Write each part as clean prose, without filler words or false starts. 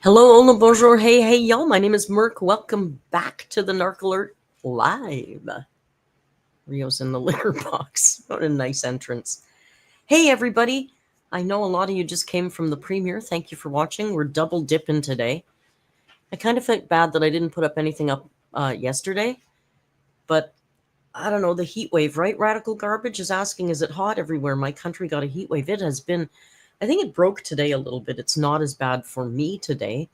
Hello, hola, bonjour, hey, y'all. My name is Merc. Welcome back to the Narc Alert Live. Rio's in the litter box. What a nice entrance. Hey, everybody. I know a lot of you just came from the premiere. Thank you for watching. We're double dipping today. I kind of felt bad that I didn't put up anything up yesterday, but I don't know, the heat wave, right? Radical Garbage is asking, is it hot everywhere? My country got a heat wave. It has been, I think it broke today a little bit. It's not as bad for me today.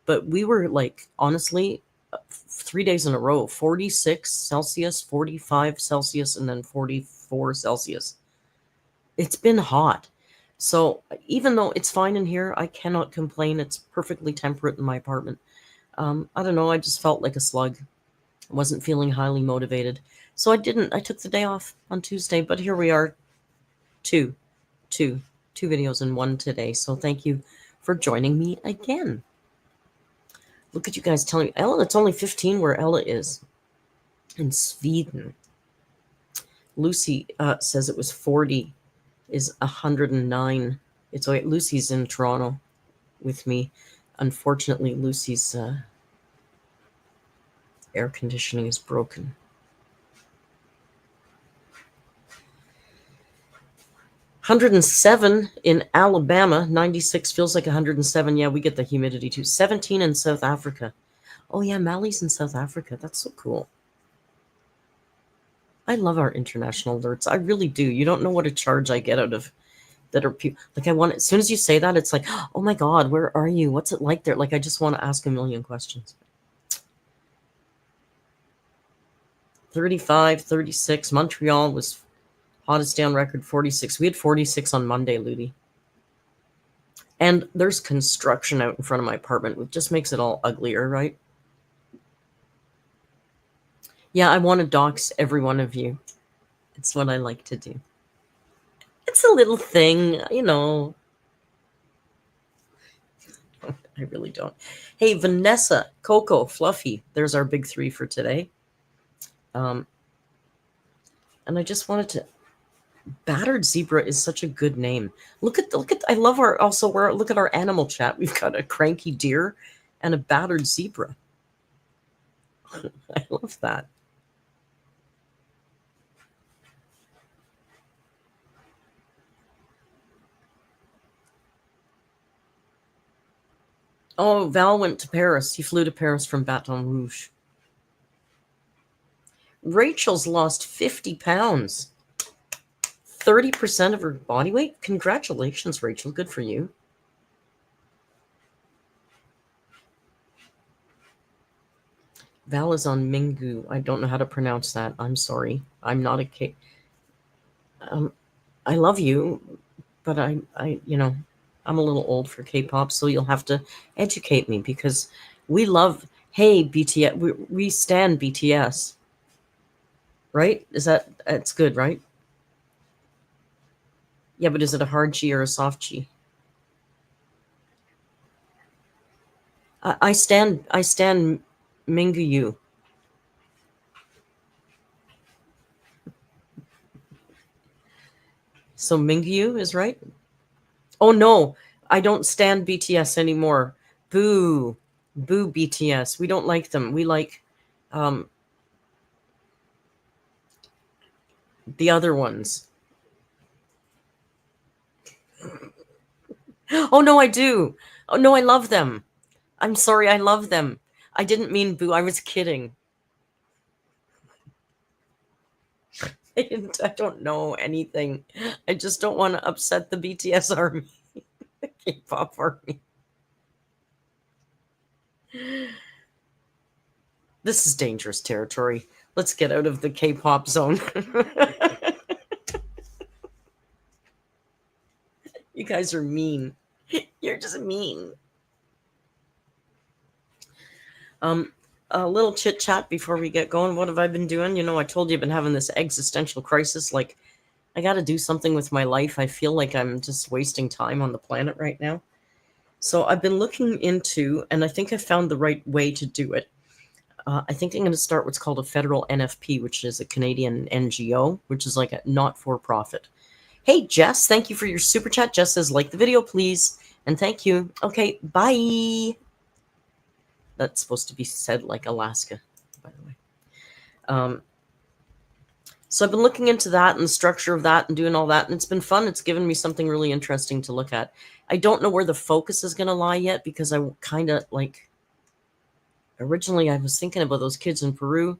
But we were like, honestly, 3 days in a row 46 Celsius, 45 Celsius, and then 44 Celsius. It's been hot. So even though it's fine in here, I cannot complain. It's perfectly temperate in my apartment. I don't know. I just felt like a slug. I wasn't feeling highly motivated. So I didn't. I took the day off on Tuesday, but here we are, two, two, two videos in one today. So thank you for joining me again. Look at you guys telling me, Ella, it's only 15 where Ella is. In Sweden. Lucy says it was 40, is 109. It's okay. Lucy's in Toronto with me. Unfortunately, Lucy's air conditioning is broken. $107 in Alabama. 96 feels like 107. Yeah, we get the humidity too. 17 in South Africa. Oh yeah, Mali's in South Africa. That's so cool. I love our international alerts. I really do. You don't know what a charge I get out of that are like, I want, as soon as you say that, it's like, oh my God, where are you? What's it like there? Like, I just want to ask a million questions. 35, 36. Montreal was hottest day on record, 46. We had 46 on Monday, Ludi. And there's construction out in front of my apartment, which just makes it all uglier, right? Yeah, I want to dox every one of you. It's what I like to do. It's a little thing, you know. I really don't. Hey, Vanessa, Coco, Fluffy. There's our big three for today. And I just wanted to. Battered Zebra is such a good name. Look at. I love our. Also, look at our animal chat. We've got a cranky deer, and a battered zebra. I love that. Oh, Val went to Paris. He flew to Paris from Baton Rouge. Rachel's lost 50 pounds. 30% of her body weight? Congratulations, Rachel. Good for you. Val is on Mingu. I don't know how to pronounce that. I'm sorry. I'm not a K. I love you, but I'm a little old for K-pop, so you'll have to educate me because we love. Hey, BTS. We stand BTS. Right? It's good, right? Yeah, but is it a hard G or a soft G? I stand Mingu Yu. So Mingu Yu is right? Oh no, I don't stand BTS anymore. Boo. Boo BTS. We don't like them. We like the other ones. Oh no, I do. Oh no, I love them. I'm sorry, I love them. I didn't mean boo. I was kidding. I don't know anything. I just don't want to upset the BTS army, the K-pop army. This is dangerous territory. Let's get out of the K-pop zone. You guys are mean. You're just mean. A little chit chat before we get going. What have I been doing? You know, I told you I've been having this existential crisis. Like, I got to do something with my life. I feel like I'm just wasting time on the planet right now. So I've been looking into, and I think I found the right way to do it. I think I'm going to start what's called a federal NFP, which is a Canadian NGO, which is like a not-for-profit. Hey, Jess, thank you for your super chat. Jess says, like the video, please. And thank you. Okay, bye. That's supposed to be said like Alaska, by the way. So I've been looking into that and the structure of that and doing all that, and it's been fun. It's given me something really interesting to look at. I don't know where the focus is going to lie yet, because I kind of like, originally I was thinking about those kids in Peru,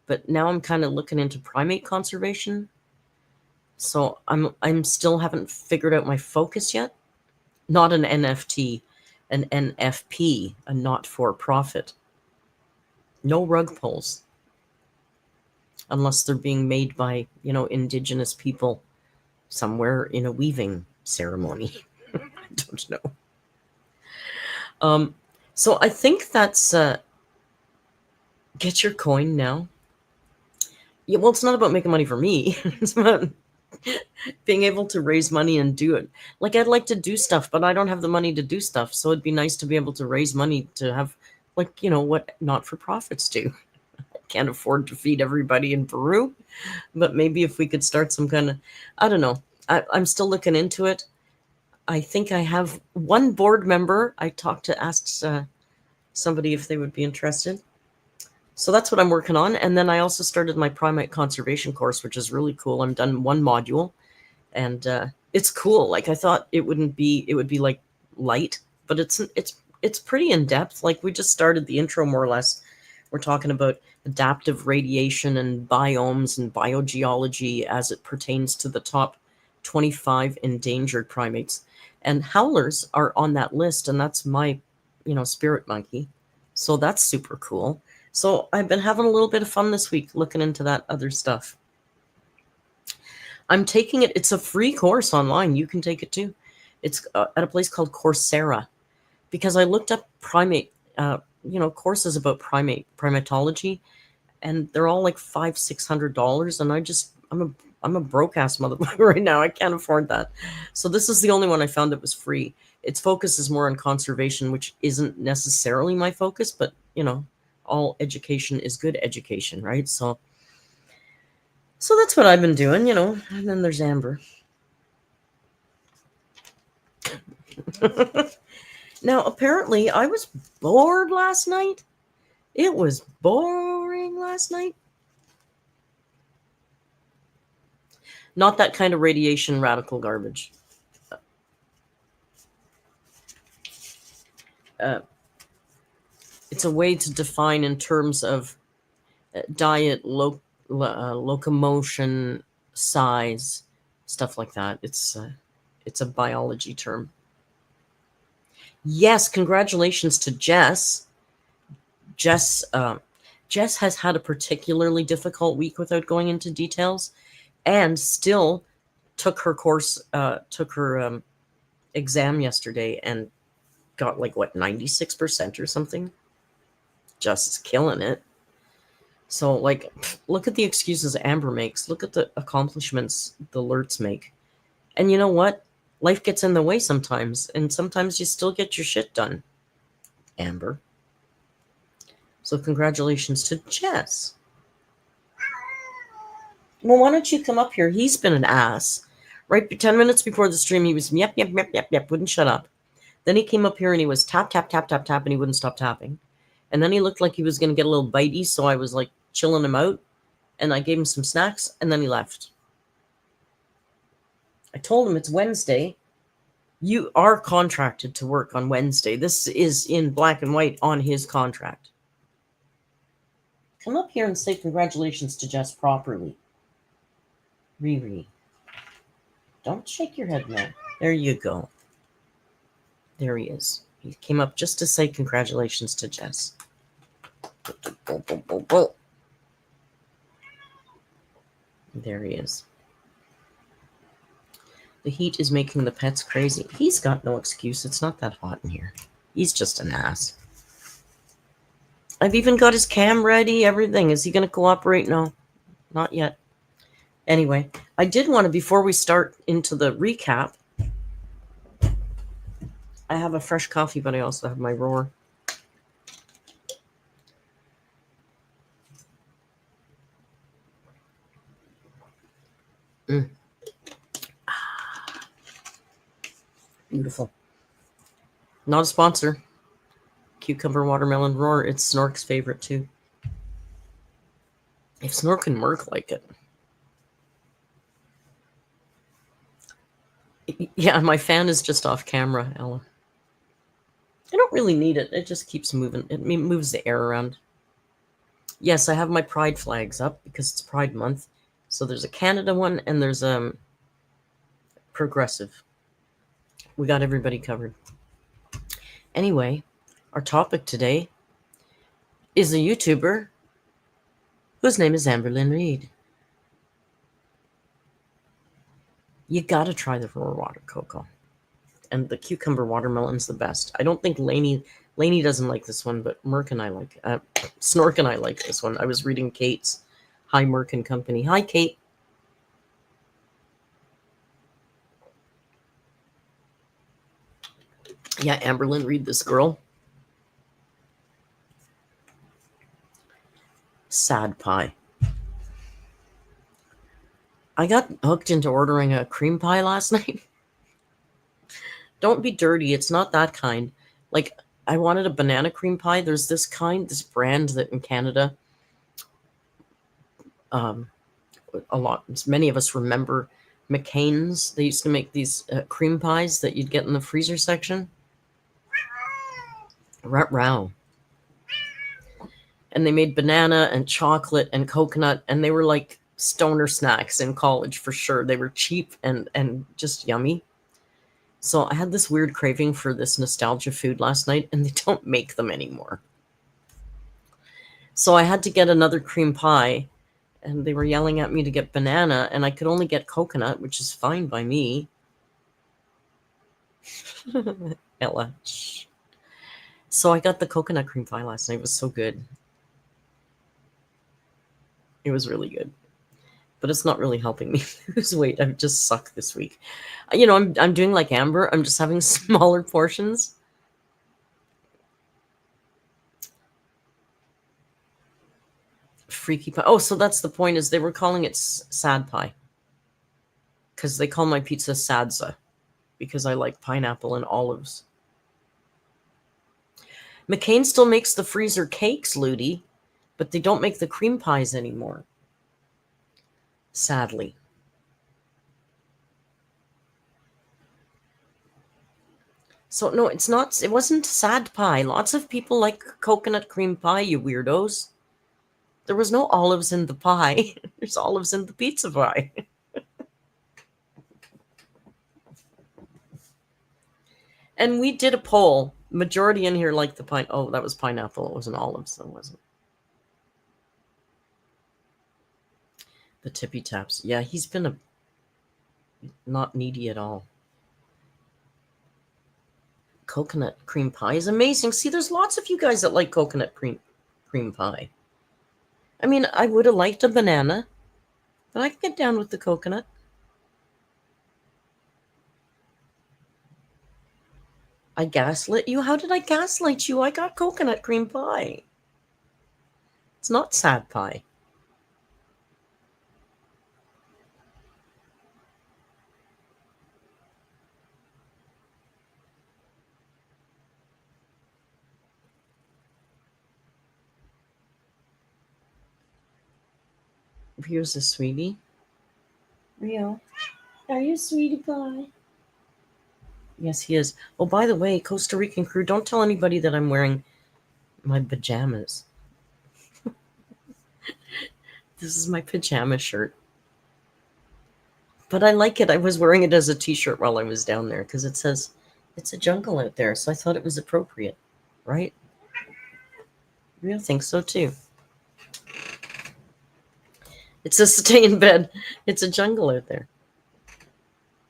but now I'm kind of looking into primate conservation. So I'm still haven't figured out my focus yet. Not an NFT, an NFP, a not-for-profit. No rug pulls, unless they're being made by, indigenous people somewhere in a weaving ceremony. I don't know. So I think that's get your coin now. Yeah, well, it's not about making money for me. It's about being able to raise money and do it. Like, I'd like to do stuff, but I don't have the money to do stuff. So it'd be nice to be able to raise money to have, like, what not-for-profits do. I can't afford to feed everybody in Peru, but maybe if we could start some kind of, I don't know. I'm still looking into it. I think I have one board member. I asked somebody if they would be interested. So that's what I'm working on. And then I also started my primate conservation course, which is really cool. I'm done one module, and it's cool. Like, I thought it would be like light, but it's pretty in depth. Like, we just started the intro more or less. We're talking about adaptive radiation and biomes and biogeology as it pertains to the top 25 endangered primates. And howlers are on that list, and that's my, spirit monkey. So that's super cool. So I've been having a little bit of fun this week looking into that other stuff. I'm taking it. It's a free course online. You can take it too. It's at a place called Coursera, because I looked up primate, courses about primatology, and they're all like $500-$600. And I'm a broke ass motherfucker right now. I can't afford that. So this is the only one I found that was free. Its focus is more on conservation, which isn't necessarily my focus, but all education is good education, right? So that's what I've been doing, and then there's Amber. Now, apparently I was bored last night. It was boring last night. Not that kind of radiation radical garbage. It's a way to define in terms of diet, locomotion, size, stuff like that. It's a biology term. Yes, congratulations to Jess. Jess has had a particularly difficult week without going into details, and still took her course, took her exam yesterday, and got 96% or something. Just killing it. So look at the excuses Amber makes. Look at the accomplishments the alerts make. And you know what? Life gets in the way sometimes, and sometimes you still get your shit done, Amber. So congratulations to Jess. Well, why don't you come up here? He's been an ass. Right 10 minutes before the stream, he was yep, wouldn't shut up. Then he came up here and he was tap, tap, tap, tap, tap, and he wouldn't stop tapping. And then he looked like he was going to get a little bitey, so I was chilling him out, and I gave him some snacks, and then he left. I told him it's Wednesday. You are contracted to work on Wednesday. This is in black and white on his contract. Come up here and say congratulations to Jess properly. Riri. Don't shake your head now. There you go. There he is. He came up just to say congratulations to Jess. There he is. The heat is making the pets crazy. He's got no excuse. It's not that hot in here. He's just an ass. I've even got his cam ready, everything. Is he going to cooperate? No, not yet. Anyway, I did want to, before we start into the recap, I have a fresh coffee, but I also have my roar. Beautiful. Not a sponsor. cucumber watermelon roar. It's Snork's favorite too. If Snork and Merc like it. Yeah, my fan is just off camera, Ella. I don't really need it. It just keeps moving. It moves the air around. Yes, I have my Pride flags up because it's Pride Month. So there's a Canada one and there's a progressive. We got everybody covered. Anyway, our topic today is a YouTuber whose name is AMBERLYNN REID. You gotta try the raw water cocoa. And the cucumber watermelon's the best. I don't think Lainey doesn't like this one, but Merc and I like Snork and I like this one. I was reading Kate's Hi Merc and Company. Hi Kate. Yeah, AMBERLYNN REID, this girl. Sad pie. I got hooked into ordering a cream pie last night. Don't be dirty. It's not that kind. Like, I wanted a banana cream pie. There's this brand that in Canada, many of us remember McCain's. They used to make these cream pies that you'd get in the freezer section. Ruh-row. And they made banana and chocolate and coconut, and they were like stoner snacks in college for sure. They were cheap and just yummy. So I had this weird craving for this nostalgia food last night, and they don't make them anymore. So I had to get another cream pie, and they were yelling at me to get banana, and I could only get coconut, which is fine by me. Ella. Shh. So I got the coconut cream pie last night. It was so good. It was really good. But it's not really helping me lose weight. I've just sucked this week. I'm doing like Amber. I'm just having smaller portions. Freaky pie. Oh, so that's the point, is they were calling it sad pie. Because they call my pizza sadza. Because I like pineapple and olives. McCain still makes the freezer cakes, Ludi. But they don't make the cream pies anymore. Sadly. So no, it's not. It wasn't sad pie. Lots of people like coconut cream pie, you weirdos. There was no olives in the pie. There's olives in the pizza pie. And we did a poll. Majority in here liked the pine. Oh, that was pineapple. It wasn't olives, though, wasn't it? The tippy taps. Yeah, he's been not needy at all. Coconut cream pie is amazing. See, there's lots of you guys that like coconut cream pie. I mean, I would have liked a banana, but I can get down with the coconut. I gaslit you? How did I gaslight you? I got coconut cream pie. It's not sad pie. Here's a sweetie. Rio, are you a sweetie pie? Yes, he is. Oh, by the way, Costa Rican crew, don't tell anybody that I'm wearing my pajamas. This is my pajama shirt. But I like it. I was wearing it as a t-shirt while I was down there because it says it's a jungle out there. So I thought it was appropriate, right? Rio thinks so too. It says stay in bed. It's a jungle out there.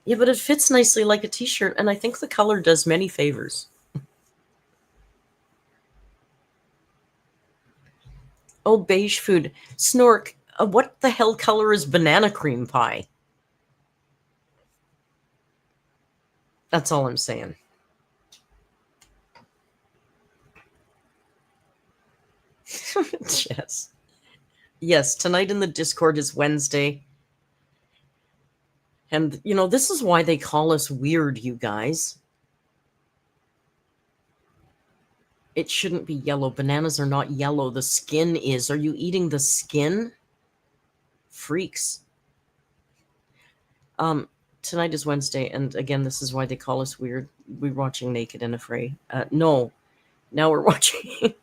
Yeah, but it fits nicely like a t-shirt, and I think the color does many favors. Oh, beige food. Snork, what the hell color is banana cream pie? That's all I'm saying. Yes. Yes, tonight in the Discord is Wednesday. And, this is why they call us weird, you guys. It shouldn't be yellow. Bananas are not yellow. The skin is. Are you eating the skin? Freaks. Tonight is Wednesday, and again, this is why they call us weird. We're watching Naked and Afraid. No, now we're watching.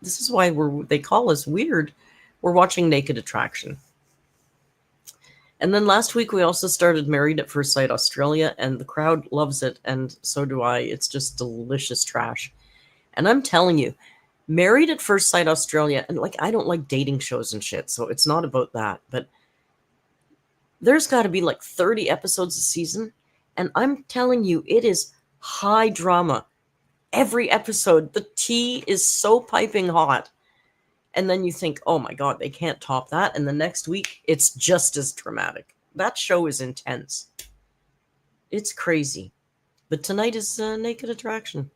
This is why they call us weird. We're watching Naked Attraction. And then last week we also started Married at First Sight Australia, and the crowd loves it, and so do I. It's just delicious trash. And I'm telling you, Married at First Sight Australia, and like, I don't like dating shows and shit, so it's not about that, but there's got to be like 30 episodes a season, and I'm telling you, it is high drama. Every episode, the tea is so piping hot. And then you think, oh my God, they can't top that. And the next week, it's just as dramatic. That show is intense. It's crazy. But tonight is Naked Attraction.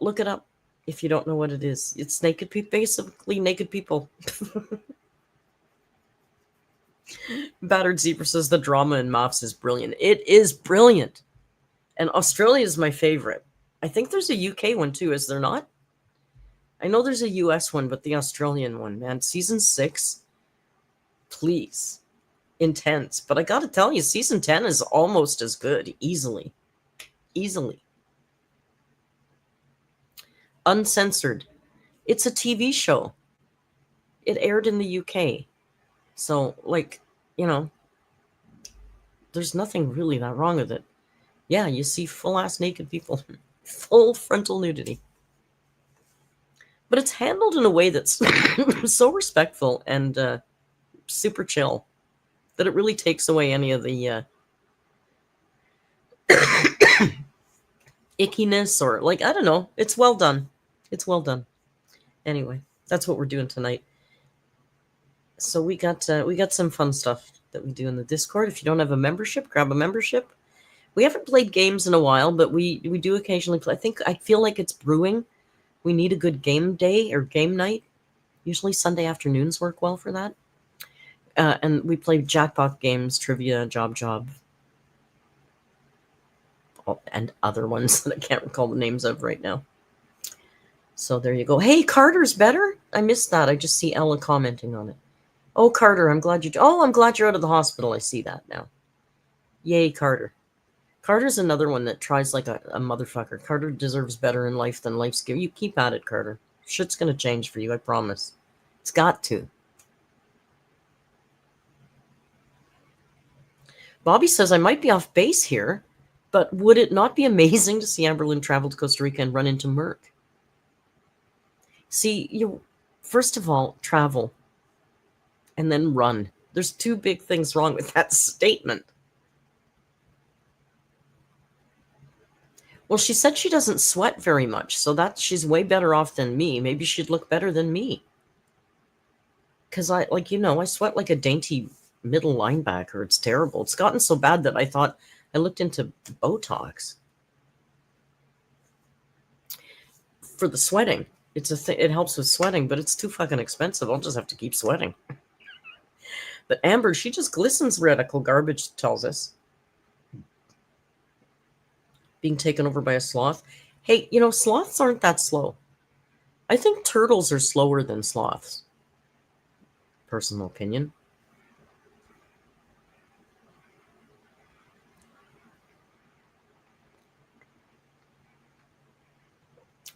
Look it up if you don't know what it is. It's naked people, basically naked people. Battered Zebra says the drama in MAFS is brilliant. It is brilliant. And Australia is my favorite. I think there's a UK one too, is there not? I know there's a US one, but the Australian one, man, season 6, please, intense. But I gotta tell you, season 10 is almost as good, easily. Uncensored. It's a TV show. It aired in the UK. So, like, you know, there's nothing really that wrong with it. Yeah, you see full-ass naked people. Full frontal nudity. But it's handled in a way that's so respectful and super chill that it really takes away any of the ickiness or, like, I don't know. It's well done. It's well done. Anyway, that's what we're doing tonight. So we got some fun stuff that we do in the Discord. If you don't have a membership, grab a membership. We haven't played games in a while, but we do occasionally play. I feel like it's brewing. We need a good game day or game night. Usually Sunday afternoons work well for that. And we play jackpot games, trivia, job, and other ones that I can't recall the names of right now. So there you go. Hey, Carter's better? I missed that. I just see Ella commenting on it. Oh, Carter, I'm glad you're out of the hospital. I see that now. Yay, Carter. Carter's another one that tries like a motherfucker. Carter deserves better in life than life's given. You keep at it, Carter. Shit's going to change for you, I promise. It's got to. Bobby says, I might be off base here, but would it not be amazing to see AMBERLYNN travel to Costa Rica and run into Merc? See, first of all, travel and then run. There's two big things wrong with that statement. Well, she said she doesn't sweat very much, so she's way better off than me. Maybe she'd look better than me. Because I sweat like a dainty middle linebacker. It's terrible. It's gotten so bad that I thought I looked into Botox. For the sweating. It helps with sweating, but it's too fucking expensive. I'll just have to keep sweating. But Amber, she just glistens radical garbage, tells us. Being taken over by a sloth. Hey, sloths aren't that slow. I think turtles are slower than sloths. Personal opinion.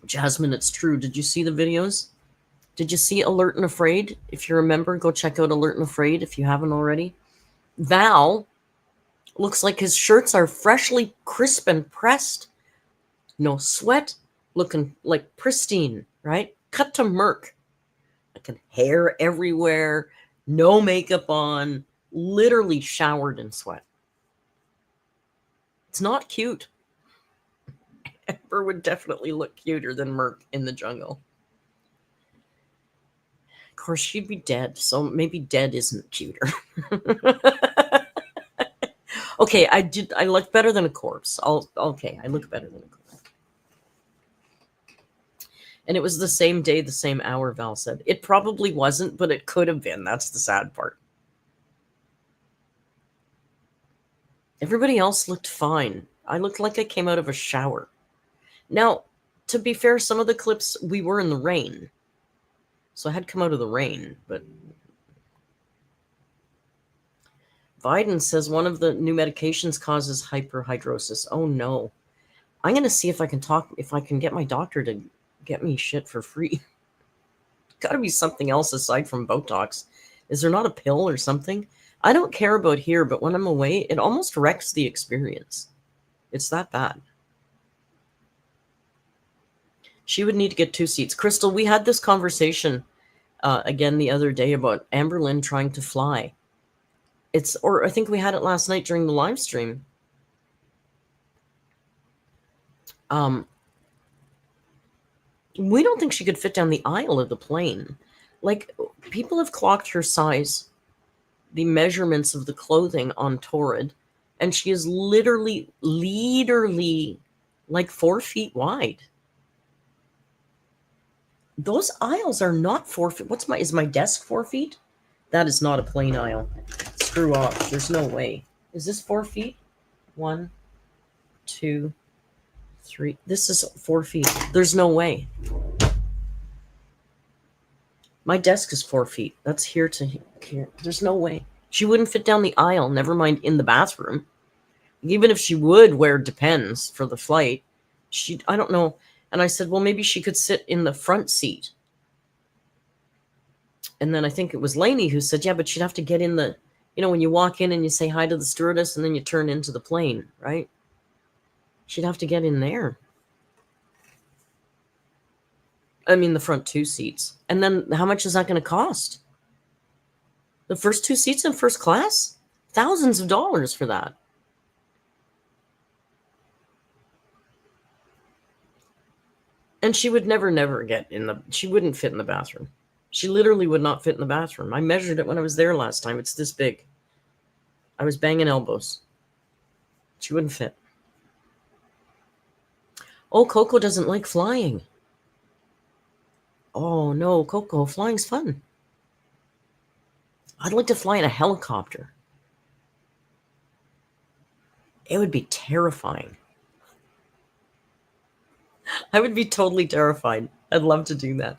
Jasmine, it's true. Did you see the videos? Did you see Alert and Afraid? If you're a member, go check out Alert and Afraid if you haven't already. Val looks like his shirts are freshly crisp and pressed. No sweat, looking like pristine, right? Cut to Merc. Like hair everywhere, no makeup on, literally showered in sweat. It's not cute. Amber would definitely look cuter than Merc in the jungle. Of course, she'd be dead, so maybe dead isn't cuter. Okay, I look better than a corpse. I look better than a corpse. And it was the same day, the same hour, Val said. It probably wasn't, but it could have been. That's the sad part. Everybody else looked fine. I looked like I came out of a shower. Now, to be fair, some of the clips we were in the rain. So I had come out of the rain, but Biden says one of the new medications causes hyperhidrosis. Oh no. I'm going to see if I can get my doctor to get me shit for free. Got to be something else aside from Botox. Is there not a pill or something? I don't care about here, but when I'm away, it almost wrecks the experience. It's that bad. She would need to get 2 seats. Crystal, we had this conversation again the other day about AMBERLYNN trying to fly. Or I think we had it last night during the live stream. We don't think she could fit down the aisle of the plane. Like, people have clocked her size, the measurements of the clothing on Torrid, and she is literally like 4 feet wide. Those aisles are not 4 feet. Is my desk 4 feet? That is not a plane aisle. Screw off. There's no way. Is this 4 feet? 1, 2, 3. This is 4 feet. There's no way. My desk is 4 feet. That's here to here. There's no way. She wouldn't fit down the aisle, never mind in the bathroom. Even if she would, where it depends for the flight, I don't know. And I said, well, maybe she could sit in the front seat. And then I think it was Lainey who said, yeah, but she'd have to get in the, when you walk in and you say hi to the stewardess and then you turn into the plane, right? She'd have to get in there. I mean, the front 2 seats. And then how much is that going to cost? The first 2 seats in first class? Thousands of dollars for that. And she would never get she wouldn't fit in the bathroom. She literally would not fit in the bathroom. I measured it when I was there last time. It's this big. I was banging elbows. She wouldn't fit. Oh, Coco doesn't like flying. Oh, no, Coco, flying's fun. I'd like to fly in a helicopter. It would be terrifying. I would be totally terrified. I'd love to do that.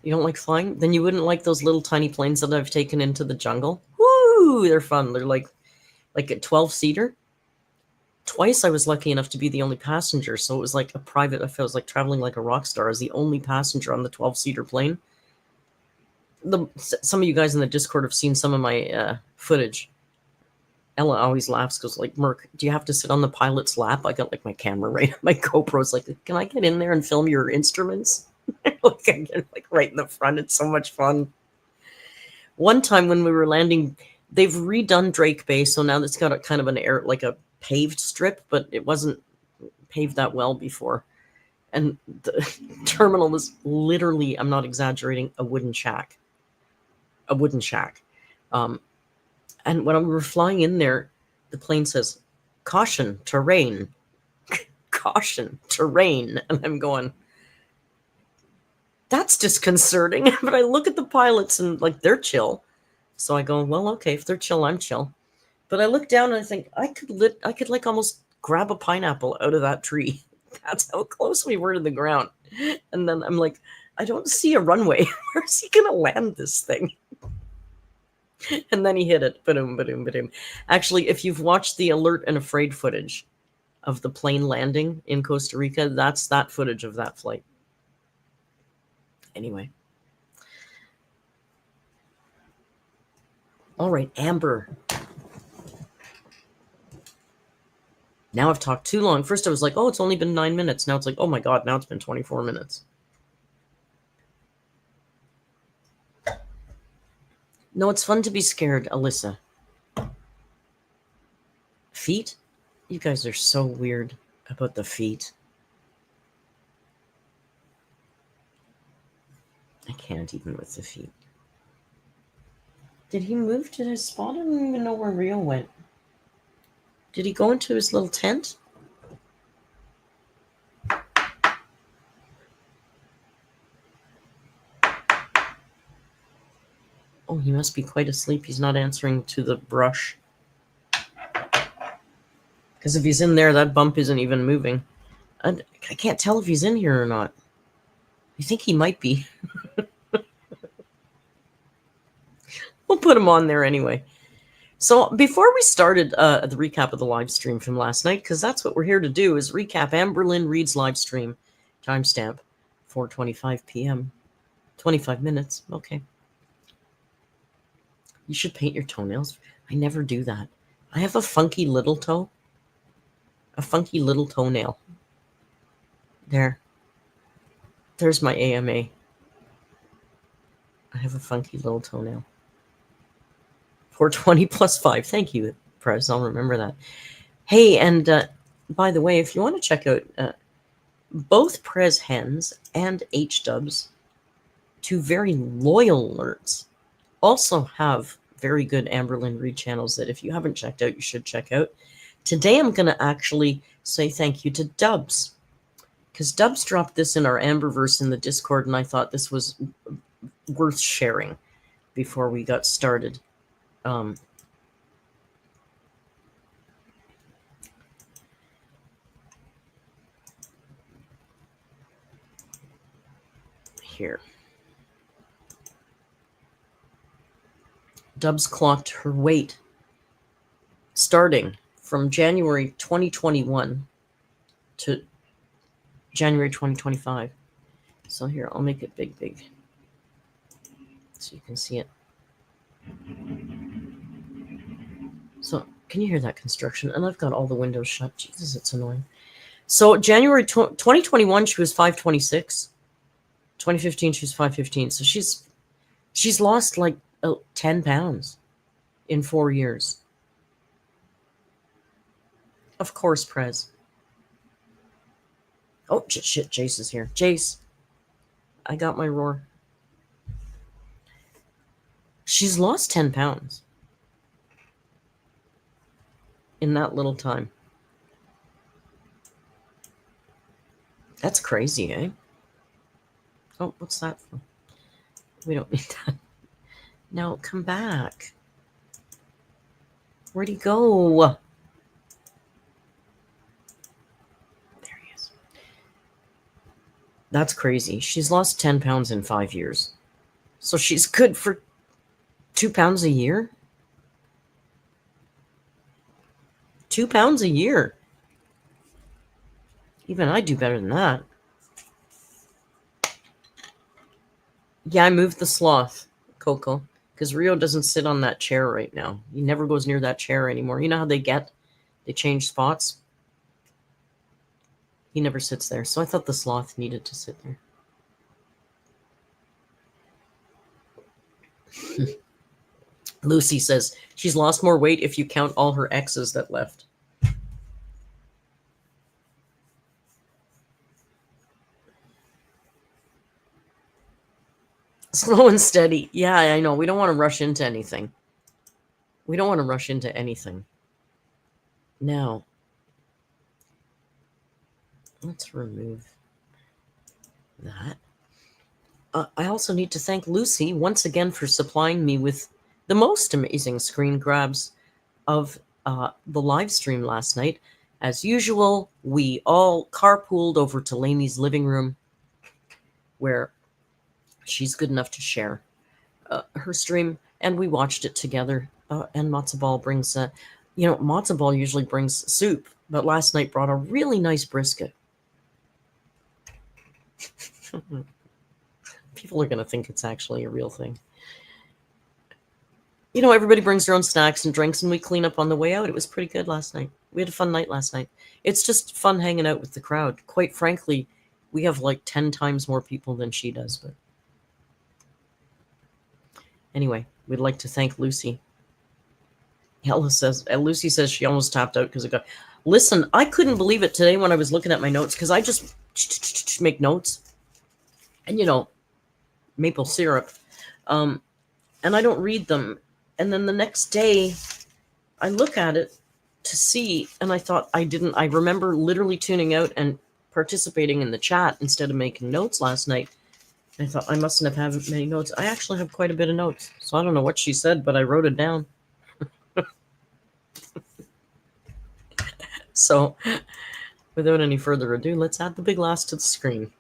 You don't like flying? Then you wouldn't like those little tiny planes that I've taken into the jungle? Woo! They're fun. They're like a 12-seater. Twice I was lucky enough to be the only passenger, so it was like a private. I was like traveling like a rock star. I was the only passenger on the 12-seater plane. Some of you guys in the Discord have seen some of my footage. Ella always laughs because, like, Merc, do you have to sit on the pilot's lap? I got like my camera right. My GoPro's like, can I get in there and film your instruments? Like, I get like right in the front. It's so much fun. One time when we were landing, they've redone Drake Bay, so now it's got a kind of like a paved strip, but it wasn't paved that well before. And the terminal was literally, I'm not exaggerating, a wooden shack. And when we were flying in there, the plane says, caution, terrain. Caution, terrain. And I'm going, that's disconcerting. But I look at the pilots and like they're chill. So I go, well, okay, if they're chill, I'm chill. But I look down and I think I could like almost grab a pineapple out of that tree. That's how close we were to the ground. And then I'm like, I don't see a runway. Where's he gonna land this thing? And then he hit it. Ba-doom, ba-doom, ba-doom. Actually, if you've watched the Alert and Afraid footage of the plane landing in Costa Rica, that's that footage of that flight. Anyway. All right, Amber. Now I've talked too long. First I was like, oh, it's only been 9 minutes. Now it's like, oh my God, now it's been 24 minutes. No, it's fun to be scared, Alyssa. Feet? You guys are so weird about the feet. I can't even with the feet. Did he move to his spot? I don't even know where Rio went. Did he go into his little tent? Oh, he must be quite asleep. He's not answering to the brush. Because if he's in there, that bump isn't even moving. I can't tell if he's in here or not. I think he might be. We'll put him on there anyway. So before we started the recap of the live stream from last night, because that's what we're here to do, is recap AMBERLYNN Reid's live stream. Timestamp, 4:25 p.m. 25 minutes. Okay. You should paint your toenails. I never do that. I have a funky little toe. A funky little toenail. There. There's my AMA. I have a funky little toenail. 420 plus 5. Thank you, Prez. I'll remember that. Hey, and by the way, if you want to check out both Prez Hens and H-Dubs, two very loyal alerts, also have very good AMBERLYNN Reid channels that if you haven't checked out, you should check out. Today, I'm going to actually say thank you to Dubs, because Dubs dropped this in our Amberverse in the Discord, and I thought this was worth sharing before we got started. Here. Dubs clocked her weight starting from January 2021 to January 2025. So here, I'll make it big, so you can see it. So can you hear that construction? And I've got all the windows shut. Jesus, it's annoying. So January 2021, she was 526. 2015, she was 515. So she's lost like 10 pounds in 4 years. Of course, Prez. Oh, shit, Jace is here. Jace, I got my roar. She's lost 10 pounds in that little time. That's crazy, eh? Oh, what's that for? We don't need that. No, come back. Where'd he go? There he is. That's crazy. She's lost 10 pounds in 5 years. So she's good for 2 pounds a year? 2 pounds a year. Even I do better than that. Yeah, I moved the sloth, Coco, because Rio doesn't sit on that chair right now. He never goes near that chair anymore. You know how they change spots? He never sits there. So I thought the sloth needed to sit there. Lucy says she's lost more weight if you count all her exes that left. Slow and steady. Yeah, I know. We don't want to rush into anything. Now, let's remove that. I also need to thank Lucy once again for supplying me with the most amazing screen grabs of the live stream last night. As usual, we all carpooled over to Lainey's living room, where she's good enough to share her stream, and we watched it together. And Matzo Ball brings, Matzo Ball usually brings soup, but last night brought a really nice brisket. People are going to think it's actually a real thing. Everybody brings their own snacks and drinks, and we clean up on the way out. It was pretty good last night. We had a fun night last night. It's just fun hanging out with the crowd. Quite frankly, we have like 10 times more people than she does. But anyway, we'd like to thank Lucy. Lucy says she almost tapped out because it got... Listen, I couldn't believe it today when I was looking at my notes, because I just make notes. And, maple syrup. And I don't read them. And then the next day, I look at it to see, and I thought I remember literally tuning out and participating in the chat instead of making notes last night. I thought I mustn't have had many notes. I actually have quite a bit of notes. So I don't know what she said, but I wrote it down. So without any further ado, let's add the big lass to the screen.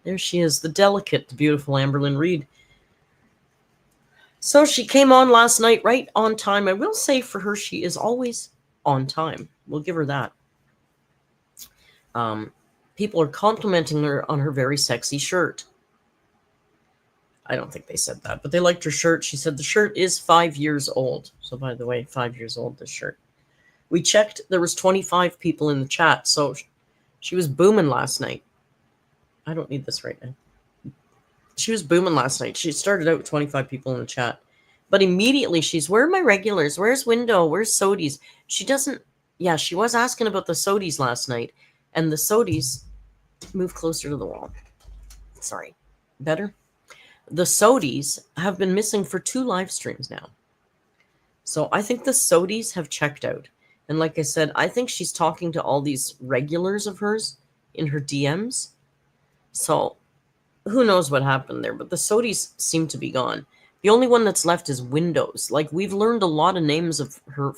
There she is, the delicate, beautiful AMBERLYNN Reid. So she came on last night right on time. I will say for her, she is always on time. We'll give her that. People are complimenting her on her very sexy shirt. I don't think they said that, but they liked her shirt. She said the shirt is 5 years old. So by the way, 5 years old, this shirt. We checked, there was 25 people in the chat, so she was booming last night. I don't need this right now. She was booming last night. She started out with 25 people in the chat. But immediately she's, where are my regulars? Where's Window? Where's Sodies? She doesn't, yeah, she was asking about the Sodies last night. And the Sodies, move closer to the wall. Sorry. Better? The Sodies have been missing for 2 live streams now. So I think the Sodies have checked out. And like I said, I think she's talking to all these regulars of hers in her DMs. So who knows what happened there, but the Sodies seem to be gone. The only one that's left is Windows. Like, we've learned a lot of names of her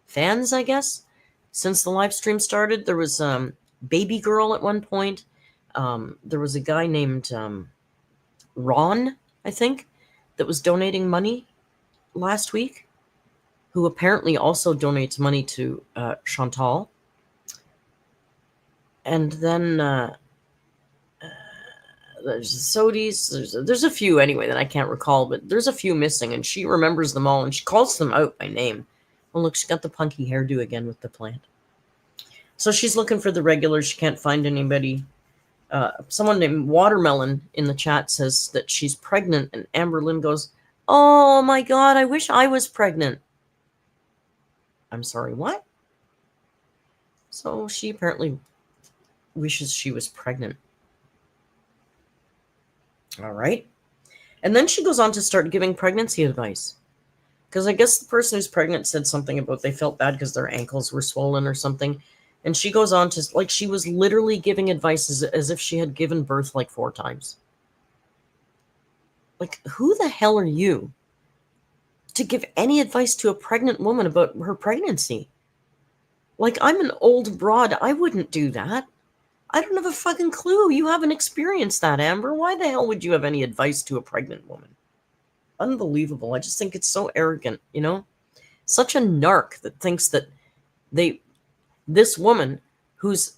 fans, I guess, since the live stream started. There was Baby Girl at one point. There was a guy named Ron, I think, that was donating money last week, who apparently also donates money to Chantal. And then there's the Sodies. There's a few anyway that I can't recall, but there's a few missing, and she remembers them all, and she calls them out by name. Oh, look, she got the punky hairdo again with the plant. So she's looking for the regulars. She can't find anybody. Someone named Watermelon in the chat says that she's pregnant, and AMBERLYNN goes, oh my God, I wish I was pregnant. I'm sorry, what? So she apparently wishes she was pregnant. All right. And then she goes on to start giving pregnancy advice. Because I guess the person who's pregnant said something about they felt bad because their ankles were swollen or something. And she goes on to, like, she was literally giving advice as if she had given birth like 4 times. Like, who the hell are you to give any advice to a pregnant woman about her pregnancy? Like, I'm an old broad. I wouldn't do that. I don't have a fucking clue. You haven't experienced that, Amber. Why the hell would you have any advice to a pregnant woman? Unbelievable. I just think it's so arrogant, you know? Such a narc that thinks that this woman who's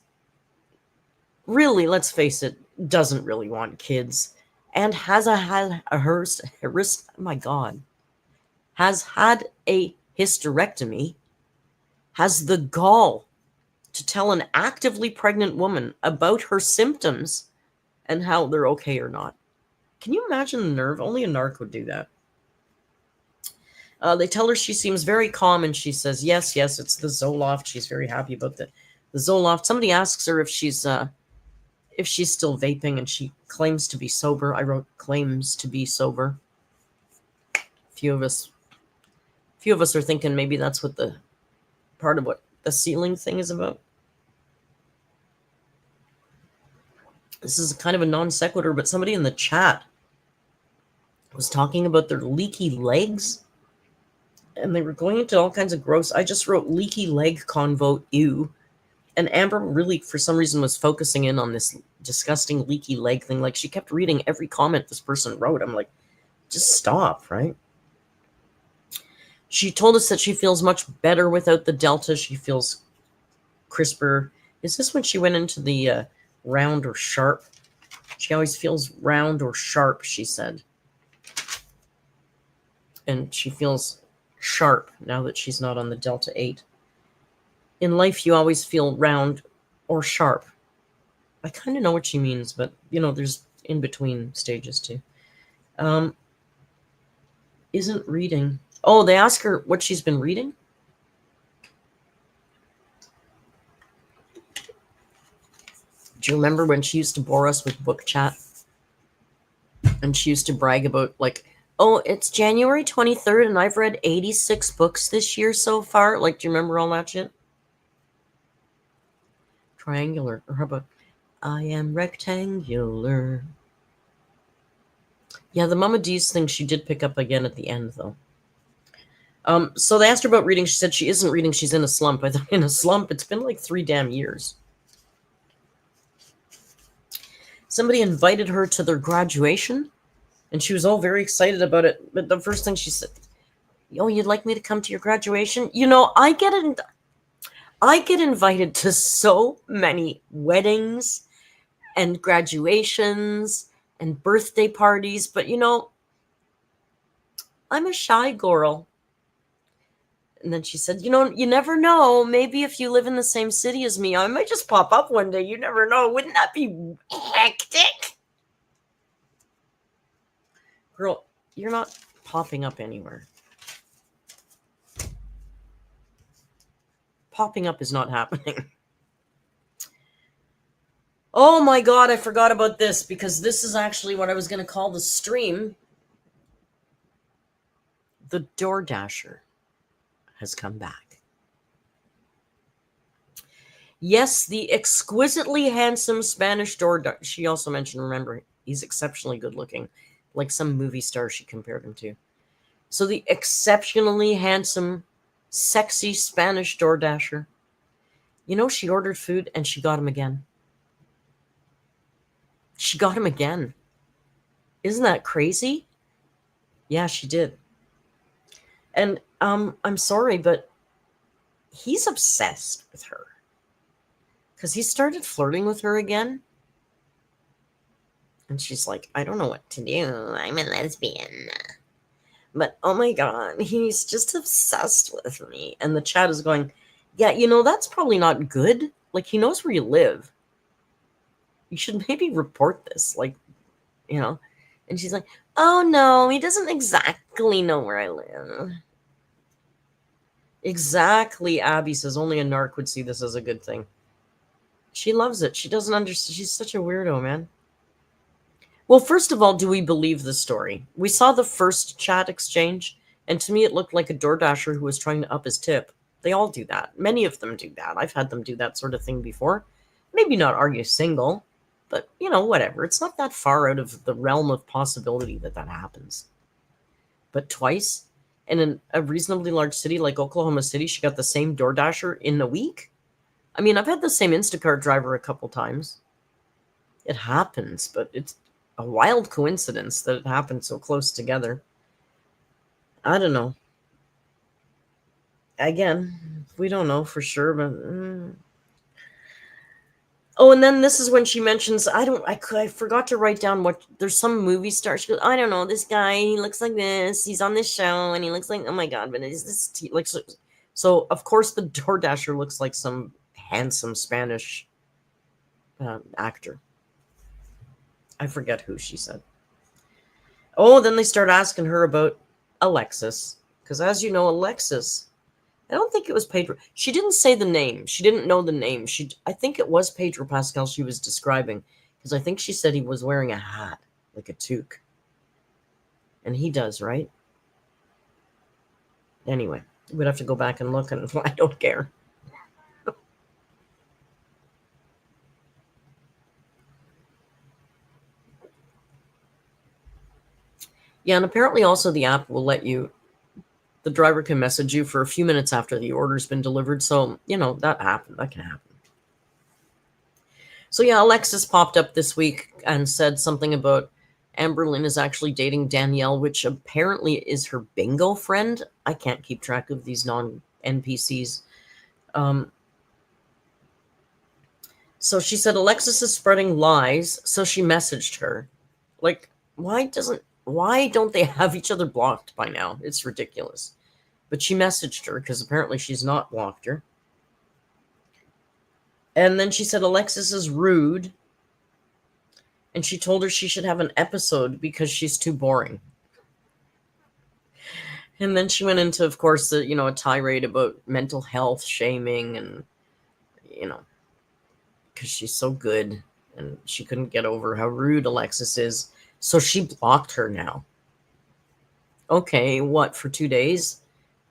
really, let's face it, doesn't really want kids and has had a hysterectomy, has the gall to tell an actively pregnant woman about her symptoms and how they're okay or not. Can you imagine the nerve? Only a narc would do that. They tell her she seems very calm, and she says, yes, it's the Zoloft. She's very happy about the Zoloft. Somebody asks her if she's still vaping, and she claims to be sober. I wrote claims to be sober. A few of us are thinking maybe that's what the part of what the ceiling thing is about. This is kind of a non sequitur, but somebody in the chat was talking about their leaky legs, and they were going into all kinds of gross. I just wrote leaky leg convo, ew. And Amber really, for some reason, was focusing in on this disgusting leaky leg thing. Like, she kept reading every comment this person wrote. I'm like, just stop, right? She told us that she feels much better without the Delta. She feels crisper. Is this when she went into the round or sharp? She always feels round or sharp, she said. And she feels sharp now that she's not on the Delta 8. In life, you always feel round or sharp. I kind of know what she means, but, you know, there's in-between stages, too. Isn't reading... Oh, they ask her what she's been reading? Do you remember when she used to bore us with book chat? And she used to brag about, like, oh, it's January 23rd, and I've read 86 books this year so far. Like, do you remember all that shit? Triangular. Or how about, I am rectangular. Yeah, the Mama D's thing she did pick up again at the end, though. So they asked her about reading. She said she isn't reading. She's in a slump. I thought, in a slump? It's been like 3 damn years. Somebody invited her to their graduation, and she was all very excited about it. But the first thing she said, "Oh, you'd like me to come to your graduation?" You know, I get invited to so many weddings and graduations and birthday parties, but you know, I'm a shy girl. And then she said, "You know, you never know. Maybe if you live in the same city as me, I might just pop up one day. You never know. Wouldn't that be hectic?" Girl, you're not popping up anywhere. Popping up is not happening. Oh my God, I forgot about this because this is actually what I was going to call the stream. The DoorDasher has come back. Yes, the exquisitely handsome Spanish DoorDasher. She also mentioned, remember, he's exceptionally good looking, like some movie star she compared him to. So the exceptionally handsome, sexy Spanish DoorDasher. You know, she ordered food and she got him again. She got him again. Isn't that crazy? Yeah, she did. And I'm sorry, but he's obsessed with her. Because he started flirting with her again. And she's like, "I don't know what to do. I'm a lesbian. But oh my God, he's just obsessed with me." And the chat is going, "Yeah, you know, that's probably not good. Like, he knows where you live. You should maybe report this." Like, you know. And she's like, "Oh no, he doesn't exactly know where I live." Exactly, Abby says, "Only a narc would see this as a good thing." She loves it. She doesn't understand. She's such a weirdo, man. Well, first of all, do we believe the story? We saw the first chat exchange, and to me it looked like a DoorDasher who was trying to up his tip. They all do that. Many of them do that. I've had them do that sort of thing before. Maybe not argue single, but, you know, whatever. It's not that far out of the realm of possibility that that happens. But twice, and in a reasonably large city like Oklahoma City, she got the same DoorDasher in a week? I mean, I've had the same Instacart driver a couple times. It happens, but it's a wild coincidence that it happened so close together. I don't know. Again, we don't know for sure, but oh, and then this is when she mentions, I forgot to write down what, there's some movie star. She goes, "I don't know, this guy, he looks like this. He's on this show and he looks like, oh my God, but is this like so of course the DoorDasher looks like some handsome Spanish actor. I forget who she said. Oh, then they start asking her about Alexis. Because as you know, Alexis, I don't think it was Pedro. She didn't say the name. She didn't know the name. I think it was Pedro Pascal she was describing. Because I think she said he was wearing a hat, like a toque. And he does, right? Anyway, we'd have to go back and look, and I don't care. Yeah, and apparently also the app will let you, the driver can message you for a few minutes after the order's been delivered. So, you know, that happened. That can happen. So yeah, Alexis popped up this week and said something about AMBERLYNN is actually dating Danielle, which apparently is her bingo friend. I can't keep track of these non-NPCs. So she said Alexis is spreading lies, so she messaged her. Like, why don't they have each other blocked by now? It's ridiculous. But she messaged her because apparently she's not blocked her. And then she said Alexis is rude. And she told her she should have an episode because she's too boring. And then she went into, of course, a tirade about mental health shaming and, because she's so good and she couldn't get over how rude Alexis is. So she blocked her now. Okay, what, for 2 days?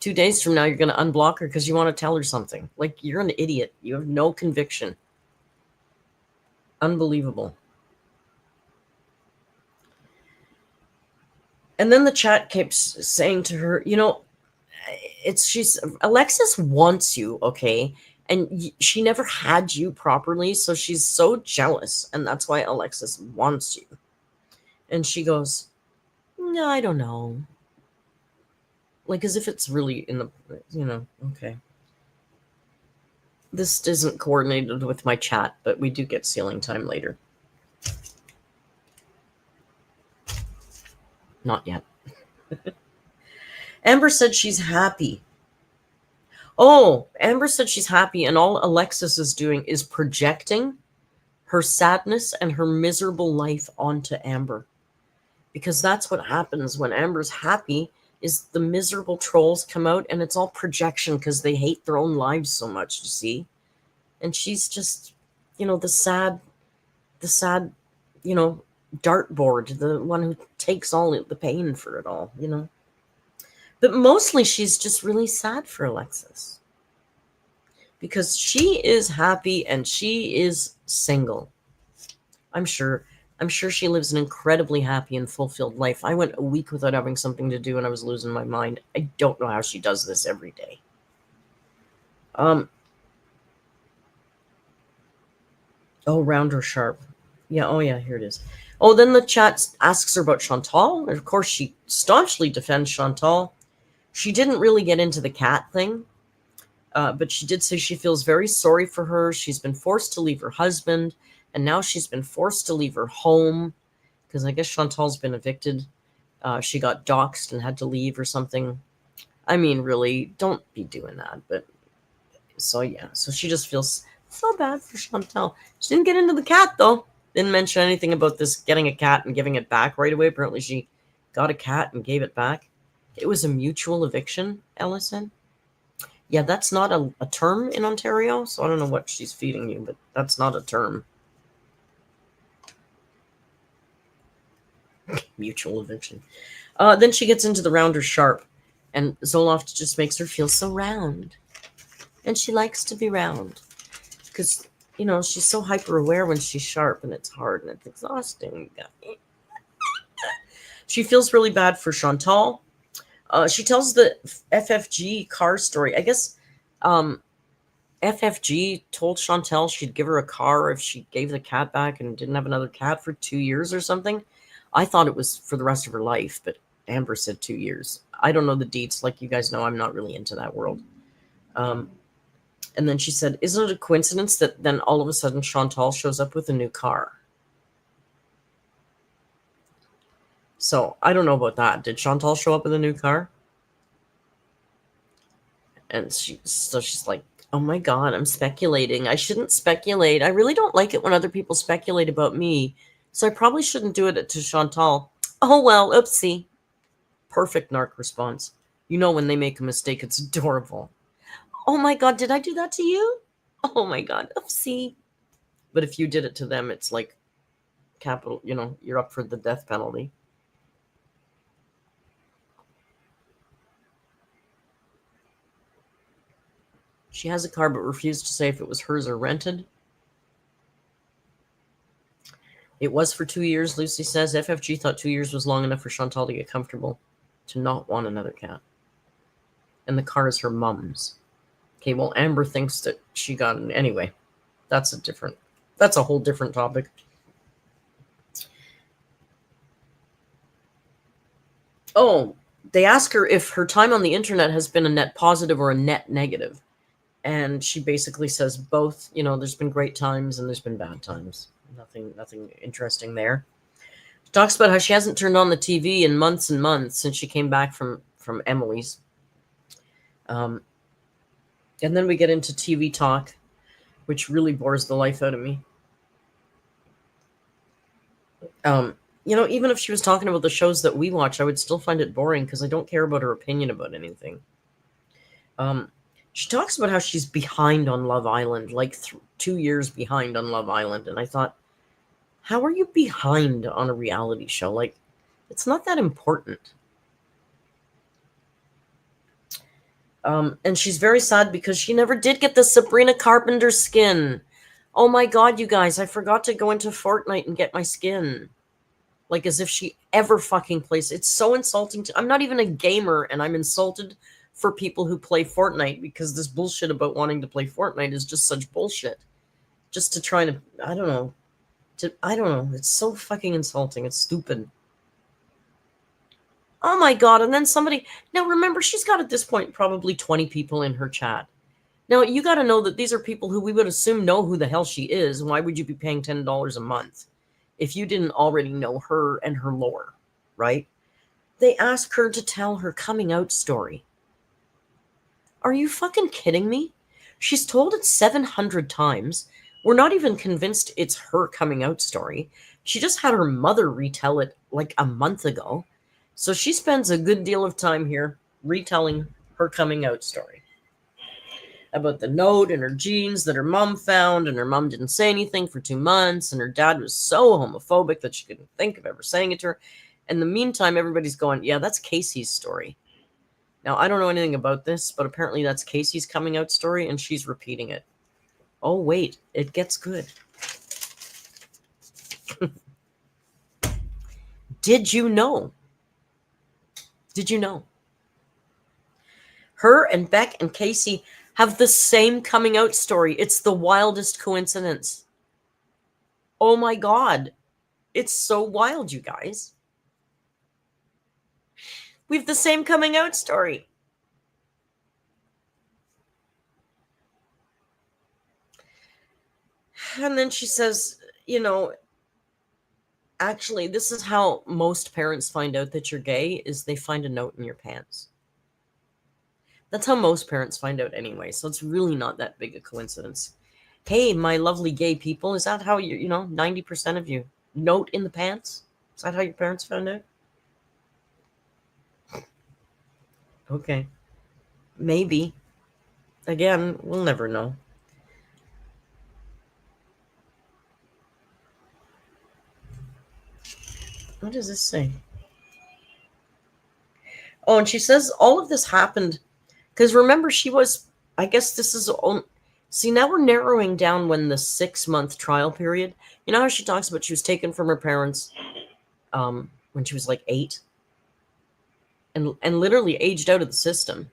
2 days from now, you're going to unblock her because you want to tell her something. Like, you're an idiot. You have no conviction. Unbelievable. And then the chat keeps saying to her, Alexis wants you, okay? And she never had you properly, so she's so jealous, and that's why Alexis wants you. And she goes, no, I don't know. Like as if it's really in the, okay. This isn't coordinated with my chat, but we do get ceiling time later. Not yet. Amber said she's happy. Oh, Amber said she's happy, and all Alexis is doing is projecting her sadness and her miserable life onto Amber. Because that's what happens when Amber's happy, is the miserable trolls come out, and it's all projection because they hate their own lives so much, you see? And she's just, the sad, dartboard, the one who takes all the pain for it all, But mostly she's just really sad for Alexis. Because she is happy and she is single. I'm sure she lives an incredibly happy and fulfilled life. I went a week without having something to do and I was losing my mind. I don't know how she does this every day. Oh, round or sharp. Yeah, oh yeah, here it is. Oh, then the chat asks her about Chantal. And of course, she staunchly defends Chantal. She didn't really get into the cat thing, but she did say she feels very sorry for her. She's been forced to leave her husband, and now she's been forced to leave her home because I guess Chantal's been evicted. She got doxxed and had to leave or something. I mean, really, don't be doing that. But so yeah, so she just feels so bad for Chantal. She didn't get into the cat though. Didn't mention anything about this getting a cat and giving it back right away. Apparently, she got a cat and gave it back. It was a mutual eviction, Ella said. Yeah, that's not a term in Ontario, so I don't know what she's feeding you, but that's not a term. Mutual eviction. Then she gets into the round or sharp, and Zoloft just makes her feel so round. And she likes to be round. Because, she's so hyper aware when she's sharp, and it's hard, and it's exhausting. She feels really bad for Chantal. She tells the FFG car story. I guess FFG told Chantal she'd give her a car if she gave the cat back and didn't have another cat for 2 years or something. I thought it was for the rest of her life, but Amber said 2 years. I don't know the deets. Like you guys know, I'm not really into that world. And then she said, isn't it a coincidence that then all of a sudden Chantal shows up with a new car? So I don't know about that. Did Chantal show up with a new car? And she's like, oh my God, I'm speculating. I shouldn't speculate. I really don't like it when other people speculate about me. So I probably shouldn't do it to Chantal. Oh, well, oopsie. Perfect narc response. When they make a mistake, it's adorable. Oh my God, did I do that to you? Oh my God, oopsie. But if you did it to them, it's like capital, you're up for the death penalty. She has a car but refused to say if it was hers or rented. It was for 2 years, Lucy says. FFG thought 2 years was long enough for Chantal to get comfortable to not want another cat. And the car is her mom's. Okay, well, Amber thinks that she got it. Anyway, that's a whole different topic. Oh, they ask her if her time on the internet has been a net positive or a net negative. And she basically says both. There's been great times and there's been bad times. Nothing interesting there. She talks about how she hasn't turned on the TV in months and months since she came back from Emily's. And then we get into TV talk, which really bores the life out of me. Even if she was talking about the shows that we watch, I would still find it boring because I don't care about her opinion about anything. She talks about how she's behind on Love Island, like 2 years behind on Love Island. And I thought, how are you behind on a reality show? Like, it's not that important. And she's very sad because she never did get the Sabrina Carpenter skin. Oh my God, you guys, I forgot to go into Fortnite and get my skin. Like as if she ever fucking plays. It's so insulting. I'm not even a gamer and I'm insulted for people who play Fortnite, because this bullshit about wanting to play Fortnite is just such bullshit. Just to try to, I don't know. It's so fucking insulting. It's stupid. Oh my God. And then somebody, now remember, she's got at this point probably 20 people in her chat. Now, you got to know that these are people who we would assume know who the hell she is. Why would you be paying $10 a month if you didn't already know her and her lore, right? They ask her to tell her coming out story. Are you fucking kidding me? She's told it 700 times. We're not even convinced it's her coming out story. She just had her mother retell it like a month ago. So she spends a good deal of time here retelling her coming out story about the note and her jeans that her mom found, and her mom didn't say anything for 2 months, and her dad was so homophobic that she couldn't think of ever saying it to her. In the meantime, everybody's going, yeah, that's Casey's story. Now, I don't know anything about this, but apparently that's Casey's coming out story, and she's repeating it. Oh, wait, it gets good. Did you know? Did you know? Her and Beck and Casey have the same coming out story. It's the wildest coincidence. Oh my God. It's so wild, you guys. We have the same coming out story. And then she says, actually, this is how most parents find out that you're gay, is they find a note in your pants. That's how most parents find out anyway, so it's really not that big a coincidence. Hey, my lovely gay people, is that how 90% of you note in the pants? Is that how your parents found out? Okay. Maybe. Again, we'll never know. What does this say? Oh, and she says all of this happened because remember, she was, I guess this is, see, now we're narrowing down when the 6-month trial period, you know how she talks about she was taken from her parents when she was like 8 and literally aged out of the system.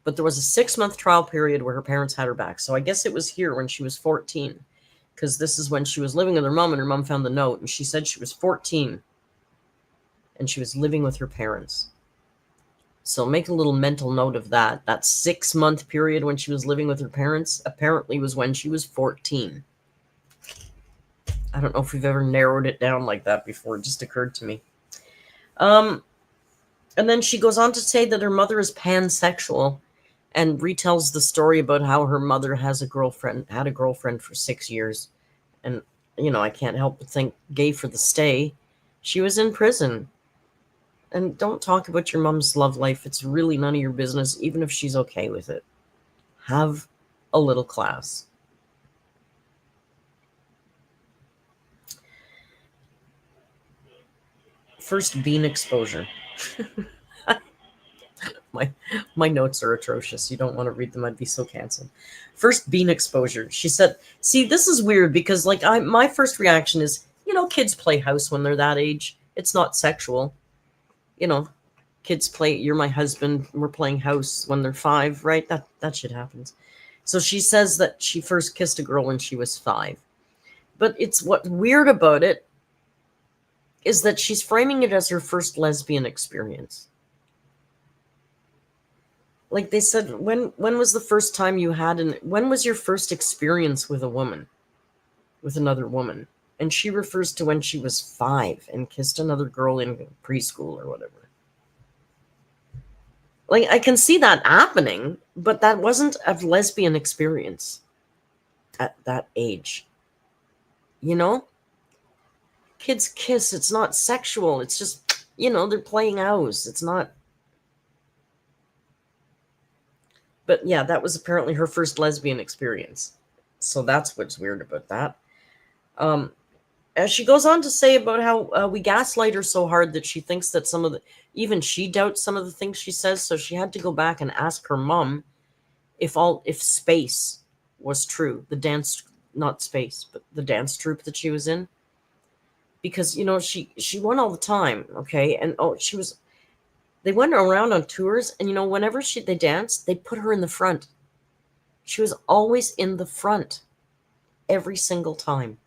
But there was a 6-month trial period where her parents had her back. So I guess it was here when she was 14, because this is when she was living with her mom, and her mom found the note, and she said she was 14 and she was living with her parents. So make a little mental note of that. That 6-month period when she was living with her parents apparently was when she was 14. I don't know if we've ever narrowed it down like that before. It just occurred to me. And then she goes on to say that her mother is pansexual and retells the story about how her mother had a girlfriend for 6 years. And, I can't help but think gay for the stay. She was in prison. And don't talk about your mom's love life. It's really none of your business, even if she's okay with it. Have a little class. First, bean exposure. My notes are atrocious. You don't want to read them. I'd be so canceled. First, bean exposure. She said, see, this is weird because my first reaction is, kids play house when they're that age. It's not sexual. Kids play, you're my husband, we're playing house when they're 5, right? That shit happens. So she says that she first kissed a girl when she was 5. But what's weird about it is that she's framing it as her first lesbian experience. Like they said, when was the first time you when was your first experience with a woman, with another woman? And she refers to when she was 5 and kissed another girl in preschool or whatever. Like, I can see that happening, but that wasn't a lesbian experience at that age. Kids kiss. It's not sexual. It's just, they're playing house. It's not. But yeah, that was apparently her first lesbian experience. So that's what's weird about that. As she goes on to say about how we gaslight her so hard that she thinks that even she doubts some of the things she says. So she had to go back and ask her mom if Space was true. The dance, not Space, but the dance troupe that she was in. Because, she won all the time. Okay. And she was, They went around on tours, and whenever they danced, they put her in the front. She was always in the front every single time.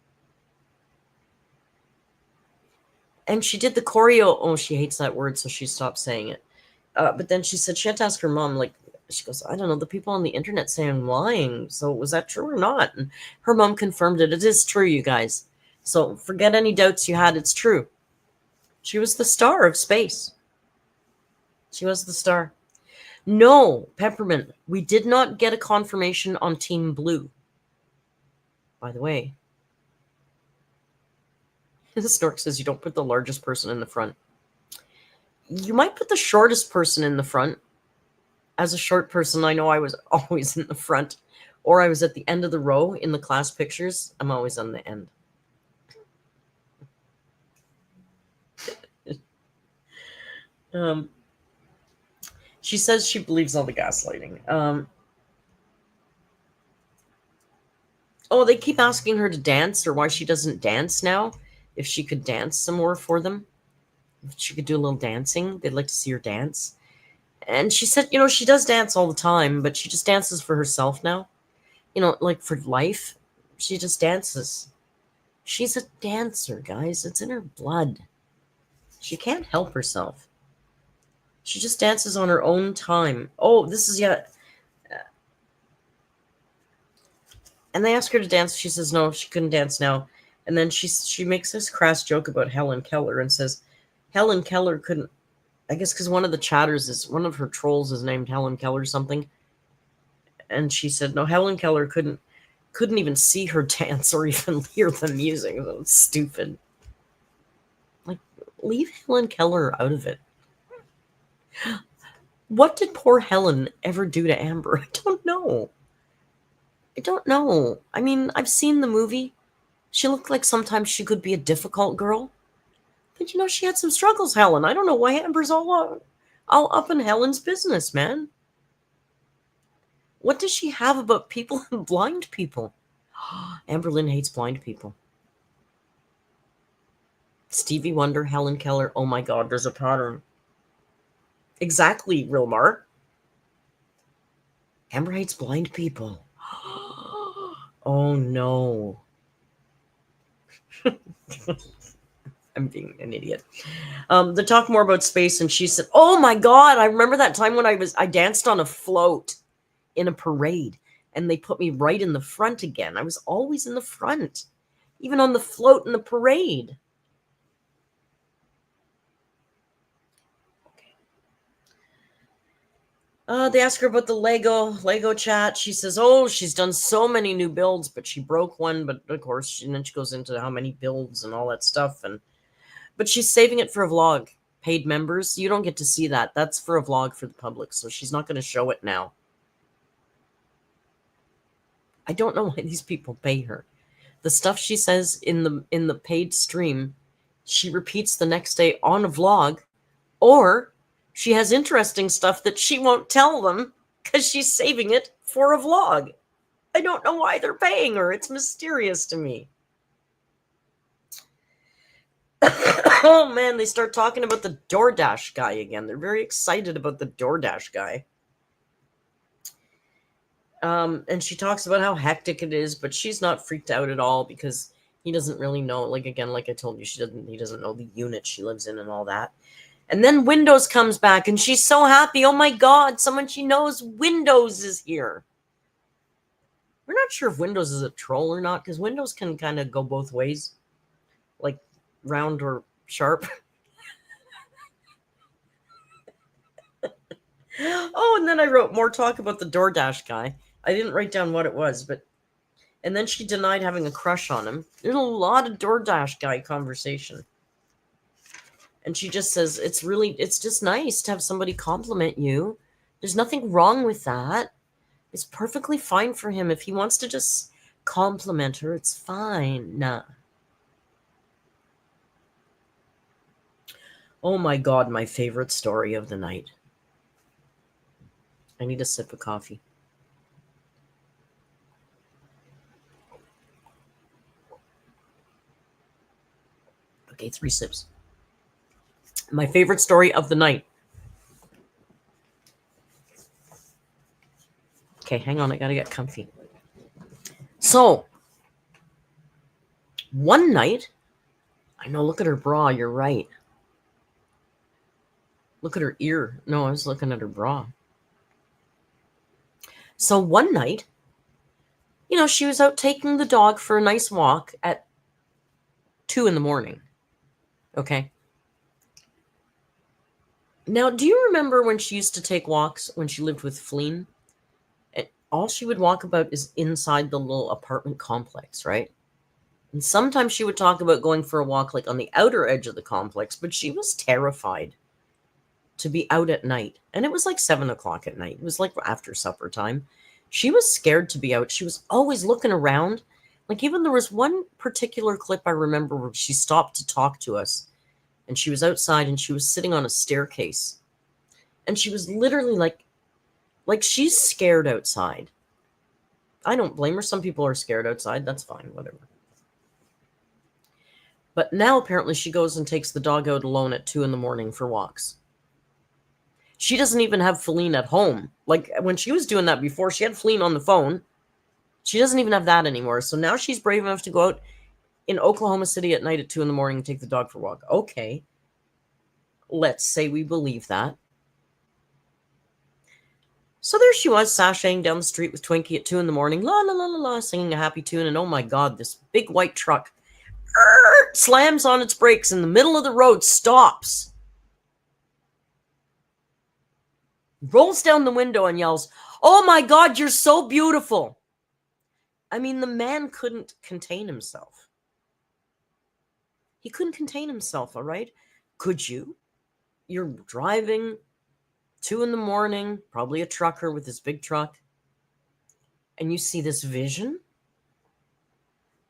And she did the choreo. Oh, she hates that word, so she stopped saying it. But then she said she had to ask her mom, like, she goes, I don't know, the people on the internet say I'm lying. So was that true or not? And her mom confirmed it. It is true, you guys. So forget any doubts you had. It's true. She was the star of space. She was the star. No, Peppermint, we did not get a confirmation on Team Blue. By the way, Snork says you don't put the largest person in the front. You might put the shortest person in the front. As a short person, I know I was always in the front, or I was at the end of the row in the class pictures. I'm always on the end. She says she believes all the gaslighting. Oh, they keep asking her to dance, or why she doesn't dance now. If she could dance some more for them, if she could do a little dancing, they'd like to see her dance. And she said, she does dance all the time, but she just dances for herself now. Like for life, she just dances. She's a dancer, guys. It's in her blood. She can't help herself. She just dances on her own time. Oh, this is yet. And they ask her to dance. She says no, she couldn't dance now. And then she makes this crass joke about Helen Keller and says Helen Keller couldn't. I guess because one of the chatters is one of her trolls is named Helen Keller something. And she said no, Helen Keller couldn't even see her dance or even hear the music. That was stupid. Like, leave Helen Keller out of it. What did poor Helen ever do to Amber? I don't know. I mean, I've seen the movie. She looked like sometimes she could be a difficult girl. But she had some struggles, Helen. I don't know why Amber's all up in Helen's business, man. What does she have about people and blind people? AMBERLYNN hates blind people. Stevie Wonder, Helen Keller. Oh my God, there's a pattern. Exactly, Rilmar. Amber hates blind people. Oh no. I'm being an idiot. They talk more about space, and she said, oh my God, I remember that time when I danced on a float in a parade, and they put me right in the front again. I was always in the front, even on the float in the parade. They ask her about the Lego chat. She says, oh, she's done so many new builds, but she broke one. But of course, and then she goes into how many builds and all that stuff. But she's saving it for a vlog. Paid members, you don't get to see that. That's for a vlog for the public, so she's not going to show it now. I don't know why these people pay her. The stuff she says in the paid stream, she repeats the next day on a vlog, or she has interesting stuff that she won't tell them because she's saving it for a vlog. I don't know why they're paying her. It's mysterious to me. Oh man, they start talking about the DoorDash guy again. They're very excited about the DoorDash guy. And she talks about how hectic it is, but she's not freaked out at all because he doesn't really know. Like again, like I told you, he doesn't know the unit she lives in and all that. And then Windows comes back, and she's so happy. Oh my God, someone she knows, Windows is here. We're not sure if Windows is a troll or not, because Windows can kind of go both ways, like round or sharp. Oh, and then I wrote more talk about the DoorDash guy. I didn't write down what it was, but and then she denied having a crush on him. There's a lot of DoorDash guy conversation. And she just says, it's just nice to have somebody compliment you. There's nothing wrong with that. It's perfectly fine for him. If he wants to just compliment her, it's fine. Nah. Oh my God, my favorite story of the night. I need a sip of coffee. Okay, 3 sips. My favorite story of the night Okay, hang on. I got to get comfy. So, one night, I know, look at her bra. You're right. Look at her ear. No, I was looking at her bra. So, one night, she was out taking the dog for a nice walk at 2 a.m. Okay. Now, do you remember when she used to take walks when she lived with Fleen? And all she would walk about is inside the little apartment complex, right? And sometimes she would talk about going for a walk like on the outer edge of the complex, but she was terrified to be out at night. And it was like 7 o'clock at night. It was like after supper time. She was scared to be out. She was always looking around. Like, even there was one particular clip I remember where she stopped to talk to us. And she was outside and she was sitting on a staircase. And she was literally like she's scared outside. I don't blame her. Some people are scared outside. That's fine, whatever. But now apparently she goes and takes the dog out alone at 2 a.m. for walks. She doesn't even have Feline at home. Like, when she was doing that before, she had Feline on the phone. She doesn't even have that anymore. So now she's brave enough to go out in Oklahoma City at night at 2 a.m. and take the dog for a walk. Okay. Let's say we believe that. So there she was, sashaying down the street with Twinkie at 2 a.m, la la la la la, singing a happy tune. And oh my God, this big white truck slams on its brakes in the middle of the road, stops, rolls down the window and yells, "Oh my God, you're so beautiful." I mean, the man couldn't contain himself. He couldn't contain himself, all right? Could you? You're driving 2 a.m, probably a trucker with his big truck, and you see this vision,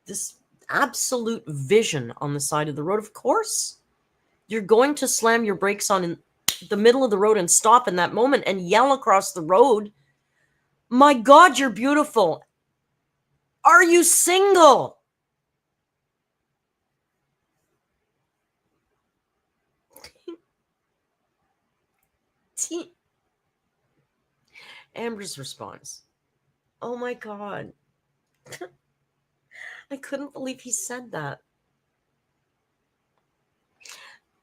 this absolute vision on the side of the road. Of course, you're going to slam your brakes on in the middle of the road and stop in that moment and yell across the road, "My God, you're beautiful. Are you single?" Amber's response, "Oh my God." I couldn't believe he said that.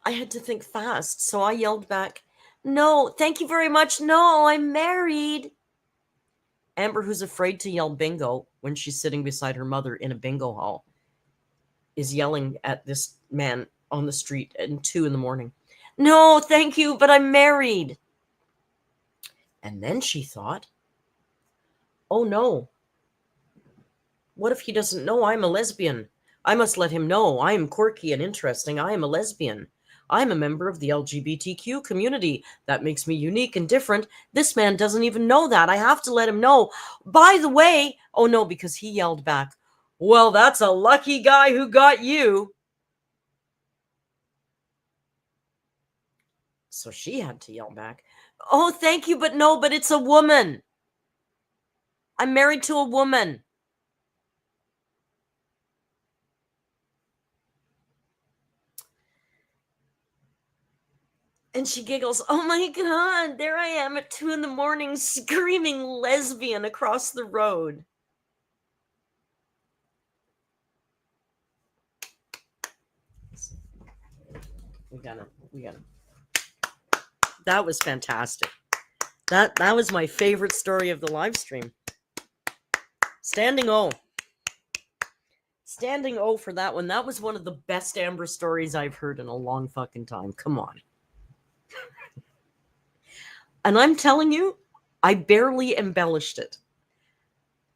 I had to think fast, so I yelled back, "No, thank you very much. No, I'm married." Amber, who's afraid to yell bingo when she's sitting beside her mother in a bingo hall, is yelling at this man on the street at 2 a.m. "No, thank you, but I'm married." And then she thought, "Oh no, what if he doesn't know I'm a lesbian? I must let him know I am quirky and interesting. I am a lesbian. I'm a member of the LGBTQ community. That makes me unique and different. This man doesn't even know that. I have to let him know. By the way," oh no, because he yelled back, "Well, that's a lucky guy who got you." So she had to yell back, "Oh, thank you, but no, but it's a woman. I'm married to a woman." And she giggles, "Oh my God, there I am at 2 a.m. screaming lesbian across the road." We gotta. That was fantastic. That was my favorite story of the live stream. Standing O. Standing O for that one. That was one of the best Amber stories I've heard in a long fucking time. Come on. And I'm telling you, I barely embellished it.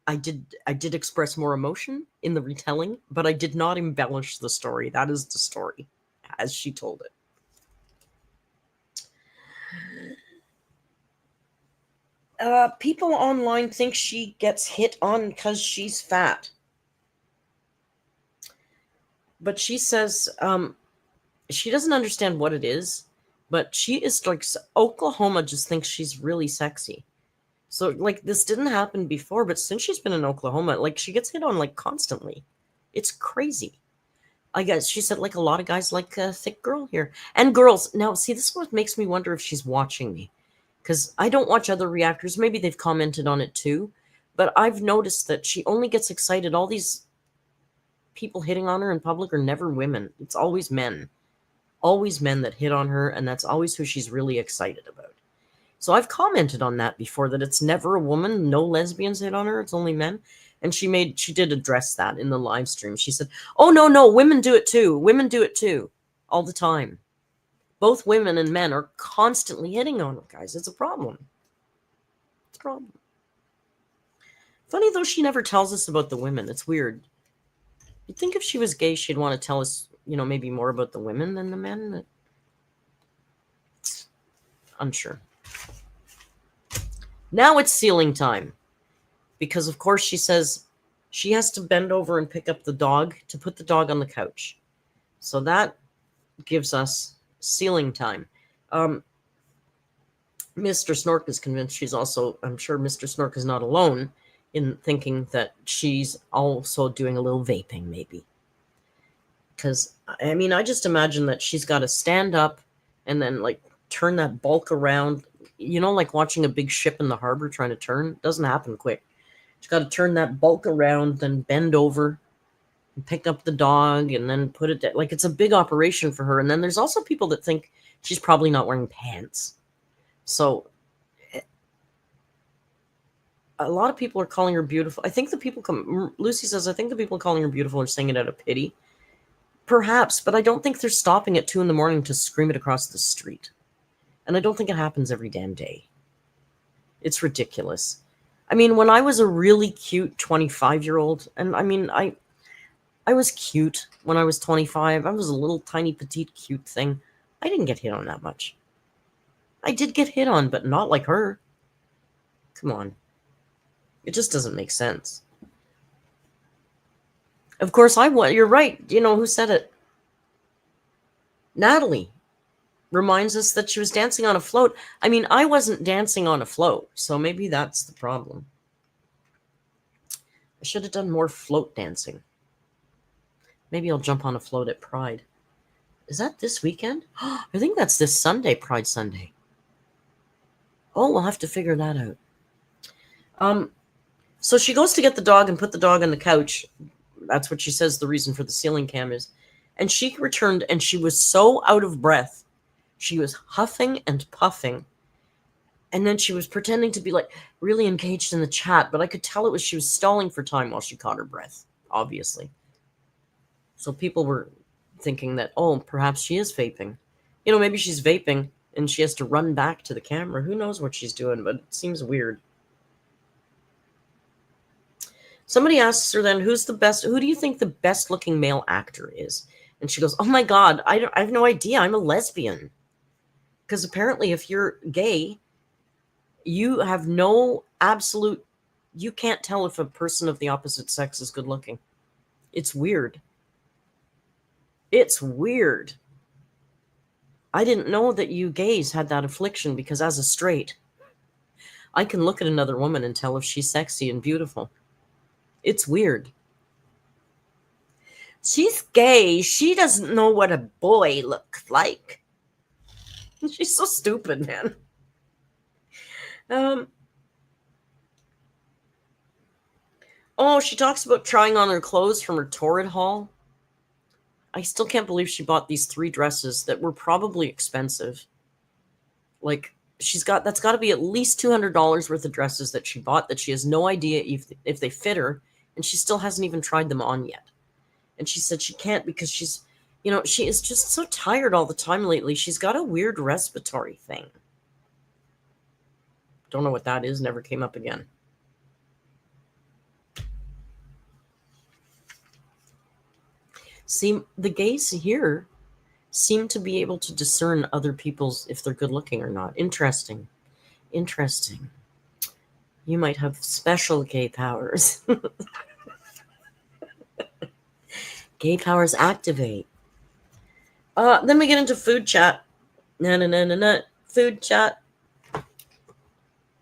I did express more emotion in the retelling, but I did not embellish the story. That is the story as she told it. People online think she gets hit on because she's fat. But she says she doesn't understand what it is, but she is like, Oklahoma just thinks she's really sexy. So, like, this didn't happen before, but since she's been in Oklahoma, like, she gets hit on, like, constantly. It's crazy. I guess she said, like, a lot of guys like a thick girl here. And girls. Now, see, this is what makes me wonder if she's watching me. Because I don't watch other reactors. Maybe they've commented on it too. But I've noticed that she only gets excited. All these people hitting on her in public are never women. It's always men. Always men that hit on her, and that's always who she's really excited about. So I've commented on that before, that it's never a woman. No lesbians hit on her. It's only men. And she did address that in the live stream. She said, oh, no, women do it too. Women do it too. All the time. Both women and men are constantly hitting on her, guys. It's a problem. It's a problem. Funny, though, she never tells us about the women. It's weird. You'd think if she was gay, she'd want to tell us, maybe more about the women than the men. But unsure. Now it's ceiling time. Because, of course, she says she has to bend over and pick up the dog to put the dog on the couch. So that gives us ceiling time. Mr. Snork is convinced she's also, I'm sure Mr. Snork is not alone in thinking that she's also doing a little vaping, maybe. Because, I just imagine that she's got to stand up and then, turn that bulk around. Like watching a big ship in the harbor trying to turn. It doesn't happen quick. She's got to turn that bulk around, then bend over and pick up the dog and then put it down. It's a big operation for her. And then there's also people that think she's probably not wearing pants. So a lot of people are calling her beautiful. I think the people Lucy says, I think the people calling her beautiful are saying it out of pity. Perhaps, but I don't think they're stopping at 2 a.m. to scream it across the street. And I don't think it happens every damn day. It's ridiculous. When I was a really cute 25-year-old, and I was cute when I was 25. I was a little tiny petite cute thing. I didn't get hit on that much. I did get hit on, but not like her. Come on. It just doesn't make sense. Of course, you're right. Who said it? Natalie reminds us that she was dancing on a float. I wasn't dancing on a float, so maybe that's the problem. I should have done more float dancing. Maybe I'll jump on a float at Pride. Is that this weekend? I think that's this Sunday, Pride Sunday. Oh, we'll have to figure that out. So she goes to get the dog and put the dog on the couch. That's what she says the reason for the ceiling cam is. And she returned, and she was so out of breath. She was huffing and puffing. And then she was pretending to be really engaged in the chat, but I could tell she was stalling for time while she caught her breath, obviously. So people were thinking that, oh, perhaps she is vaping. Maybe she's vaping and she has to run back to the camera. Who knows what she's doing, but it seems weird. Somebody asks her then, who do you think the best looking male actor is? And she goes, oh my God, I have no idea. I'm a lesbian. Because apparently if you're gay, you have you can't tell if a person of the opposite sex is good looking. It's weird. It's weird. I didn't know that you gays had that affliction, because as a straight, I can look at another woman and tell if she's sexy and beautiful. It's weird. She's gay. She doesn't know what a boy looks like. She's so stupid, man. Oh, she talks about trying on her clothes from her torrid haul. I still can't believe she bought these 3 dresses that were probably expensive. That's got to be at least $200 worth of dresses that she bought that she has no idea if they fit her, and she still hasn't even tried them on yet. And she said she can't because she is just so tired all the time lately. She's got a weird respiratory thing. Don't know what that is. Never came up again. See, the gays here seem to be able to discern other people's, if they're good looking or not. Interesting. You might have special gay powers. Gay powers activate. Then we get into food chat. Food chat.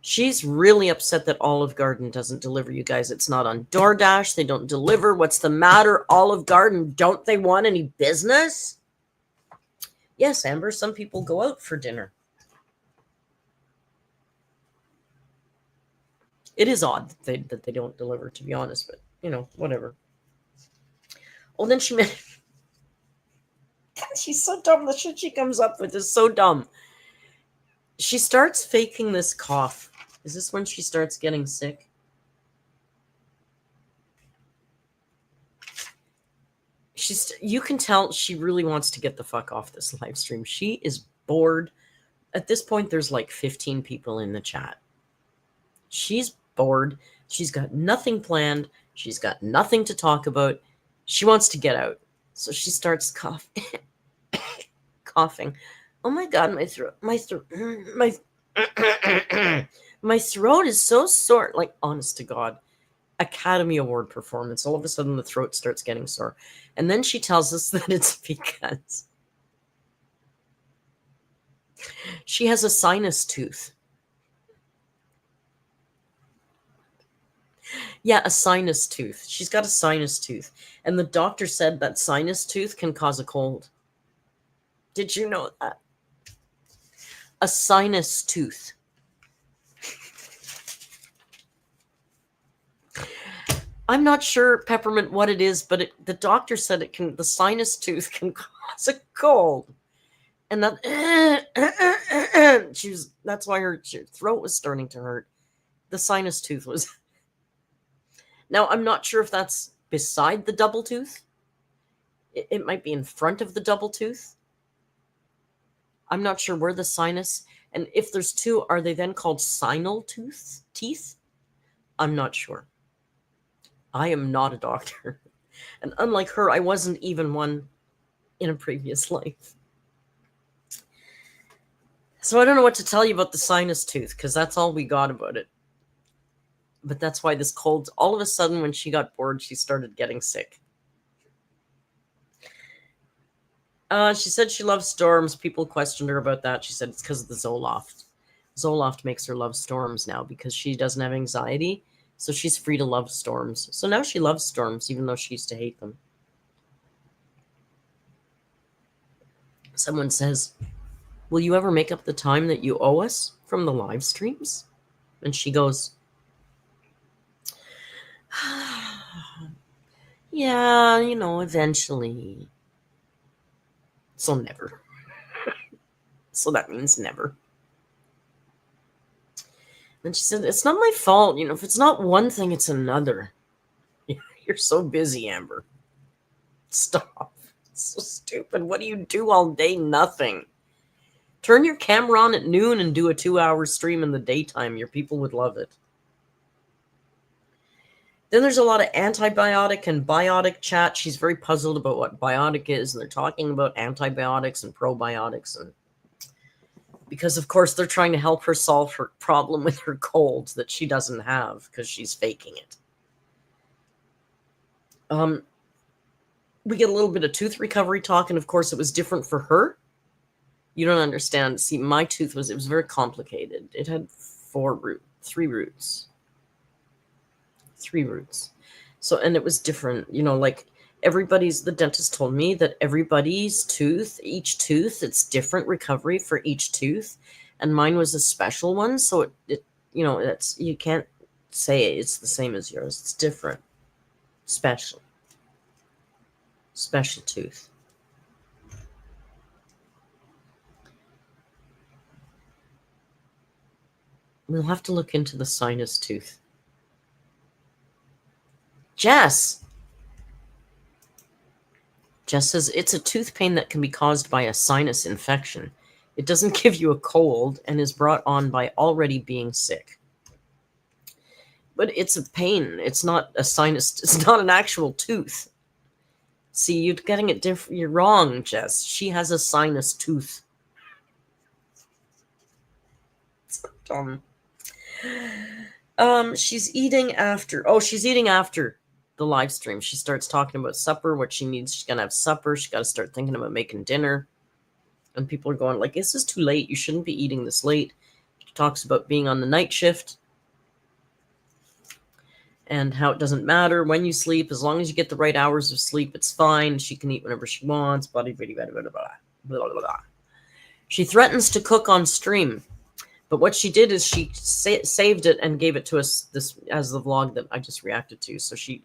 She's really upset that Olive Garden doesn't deliver, you guys. It's not on DoorDash. They don't deliver. What's the matter, Olive Garden? Don't they want any business? Yes, Amber, some people go out for dinner. It is odd that they don't deliver, to be honest, but, you know, whatever. Oh, then she met... She's so dumb. The shit she comes up with is so dumb. She starts faking this cough. Is this when she starts getting sick? You can tell she really wants to get the fuck off this live stream. She is bored. At this point, there's like 15 people in the chat. She's bored. She's got nothing planned. She's got nothing to talk about. She wants to get out. So she starts coughing. Oh my God, my throat, my throat is so sore. Like, honest to God, Academy Award performance. All of a sudden, the throat starts getting sore. And then she tells us that it's because she has a sinus tooth. Yeah, a sinus tooth. She's got a sinus tooth. And the doctor said that sinus tooth can cause a cold. Did you know that? A sinus tooth. I'm not sure, Peppermint, what it is, but the doctor said the sinus tooth can cause a cold. And that that's why her throat was starting to hurt. The sinus tooth was. Now, I'm not sure if that's beside the double tooth. It might be in front of the double tooth. I'm not sure where the sinus, and if there's two, are they then called sinal teeth? I'm not sure. I am not a doctor. And unlike her, I wasn't even one in a previous life. So I don't know what to tell you about the sinus tooth, because that's all we got about it. But that's why this cold, all of a sudden when she got bored, she started getting sick. She said she loves storms. People questioned her about that. She said it's because of the Zoloft. Zoloft makes her love storms now because she doesn't have anxiety. So she's free to love storms. So now she loves storms, even though she used to hate them. Someone says, will you ever make up the time that you owe us from the live streams? And she goes, yeah, you know, eventually. So never. So that means never. And she said, it's not my fault. You know, if it's not one thing, it's another. You're so busy, Amber. Stop. It's so stupid. What do you do all day? Nothing. Turn your camera on at noon and do a 2-hour stream in the daytime. Your people would love it. Then there's a lot of antibiotic and biotic chat. She's very puzzled about what biotic is. And they're talking about antibiotics and probiotics. And because, of course, they're trying to help her solve her problem with her cold that she doesn't have because she's faking it. We get a little bit of tooth recovery talk. And, of course, it was different for her. You don't understand. See, my tooth was very complicated. It had 3 roots. 3 roots. So, and it was different, you know, like the dentist told me that everybody's tooth, each tooth, it's different recovery for each tooth. And mine was a special one. So it you know, you can't say it's the same as yours. It's different. Special tooth. We'll have to look into the sinus tooth. Jess says it's a tooth pain that can be caused by a sinus infection. It doesn't give you a cold and is brought on by already being sick. But it's a pain. It's not a sinus. It's not an actual tooth. See, you're getting it different. You're wrong, Jess. She has a sinus tooth. So dumb. She's eating after. Oh, she's eating after the live stream. She starts talking about supper, what she needs. She's gonna have supper. She's got to start thinking about making dinner. And people are going like, this is too late. You shouldn't be eating this late. She talks about being on the night shift and how it doesn't matter when you sleep. As long as you get the right hours of sleep, it's fine. She can eat whenever she wants. Blah, blah, blah, blah, blah, blah, blah. She threatens to cook on stream. But what she did is she saved it and gave it to us this as the vlog that I just reacted to. So she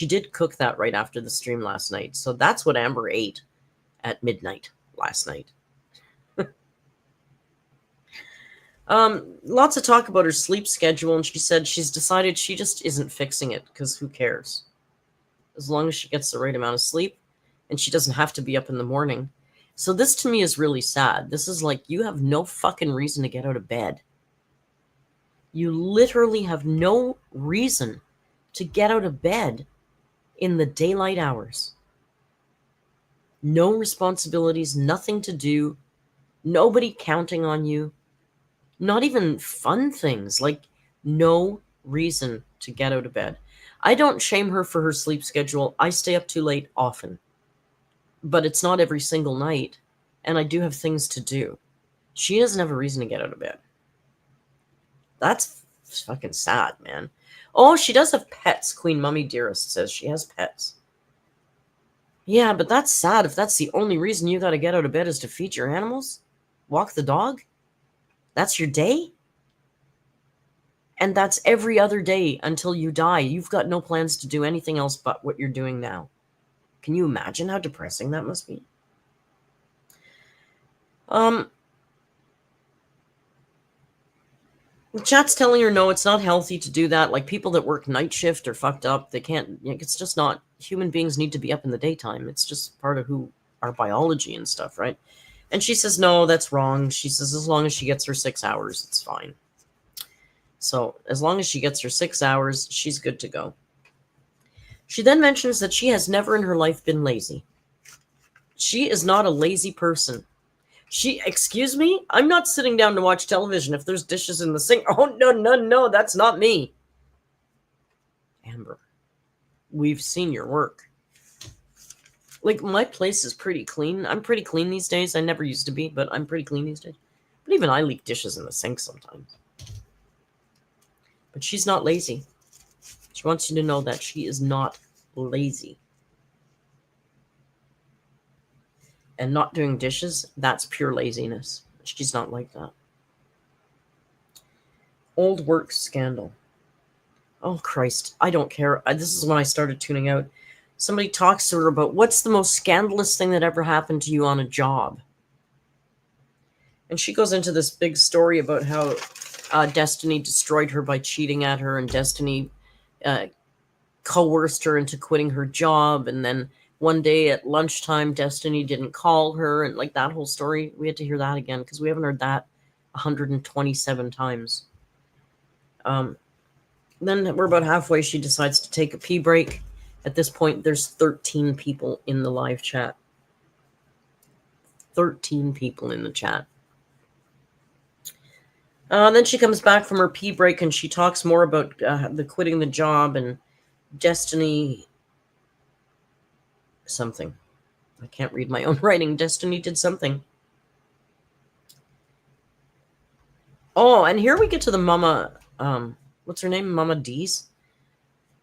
did cook that right after the stream last night. So that's what Amber ate at midnight last night. Lots of talk about her sleep schedule, and she said she's decided she just isn't fixing it because who cares? As long as she gets the right amount of sleep and she doesn't have to be up in the morning. So this to me is really sad. This is like, you have no fucking reason to get out of bed. You literally have no reason to get out of bed in the daylight hours. No responsibilities, nothing to do, nobody counting on you, not even fun things, like no reason to get out of bed. I don't shame her for her sleep schedule. I stay up too late often, but it's not every single night, and I do have things to do. She doesn't have a reason to get out of bed. That's fucking sad, man. Oh, she does have pets, Queen Mummy Dearest says she has pets. Yeah, but that's sad if that's the only reason you gotta get out of bed is to feed your animals? Walk the dog? That's your day? And that's every other day until you die. You've got no plans to do anything else but what you're doing now. Can you imagine how depressing that must be? The chat's telling her no, it's not healthy to do that. Like, people that work night shift are fucked up. They can't, it's just not, human beings need to be up in the daytime. It's just part of who our biology and stuff, right? And she says, no, that's wrong. She says, as long as she gets her 6 hours, it's fine. So as long as she gets her 6 hours, she's good to go. She then mentions that she has never in her life been lazy. She is not a lazy person. Excuse me? I'm not sitting down to watch television if there's dishes in the sink. Oh, no, that's not me. Amber, we've seen your work. Like, my place is pretty clean. I'm pretty clean these days. I never used to be, but I'm pretty clean these days. But even I leave dishes in the sink sometimes. But she's not lazy. She wants you to know that she is not lazy. And not doing dishes, that's pure laziness. She's not like that. Old work scandal. Oh, Christ. I don't care. This is when I started tuning out. Somebody talks to her about what's the most scandalous thing that ever happened to you on a job. And she goes into this big story about how Destiny destroyed her by cheating at her, and Destiny coerced her into quitting her job. And then one day at lunchtime, Destiny didn't call her, and like that whole story. We had to hear that again because we haven't heard that 127 times. Then we're about halfway. She decides to take a pee break. At this point, there's 13 people in the live chat. 13 people in the chat. Then she comes back from her pee break and she talks more about the quitting the job and Destiny something. I can't read my own writing. Destiny did something. Oh, and here we get to the Mama, what's her name? Mama D's,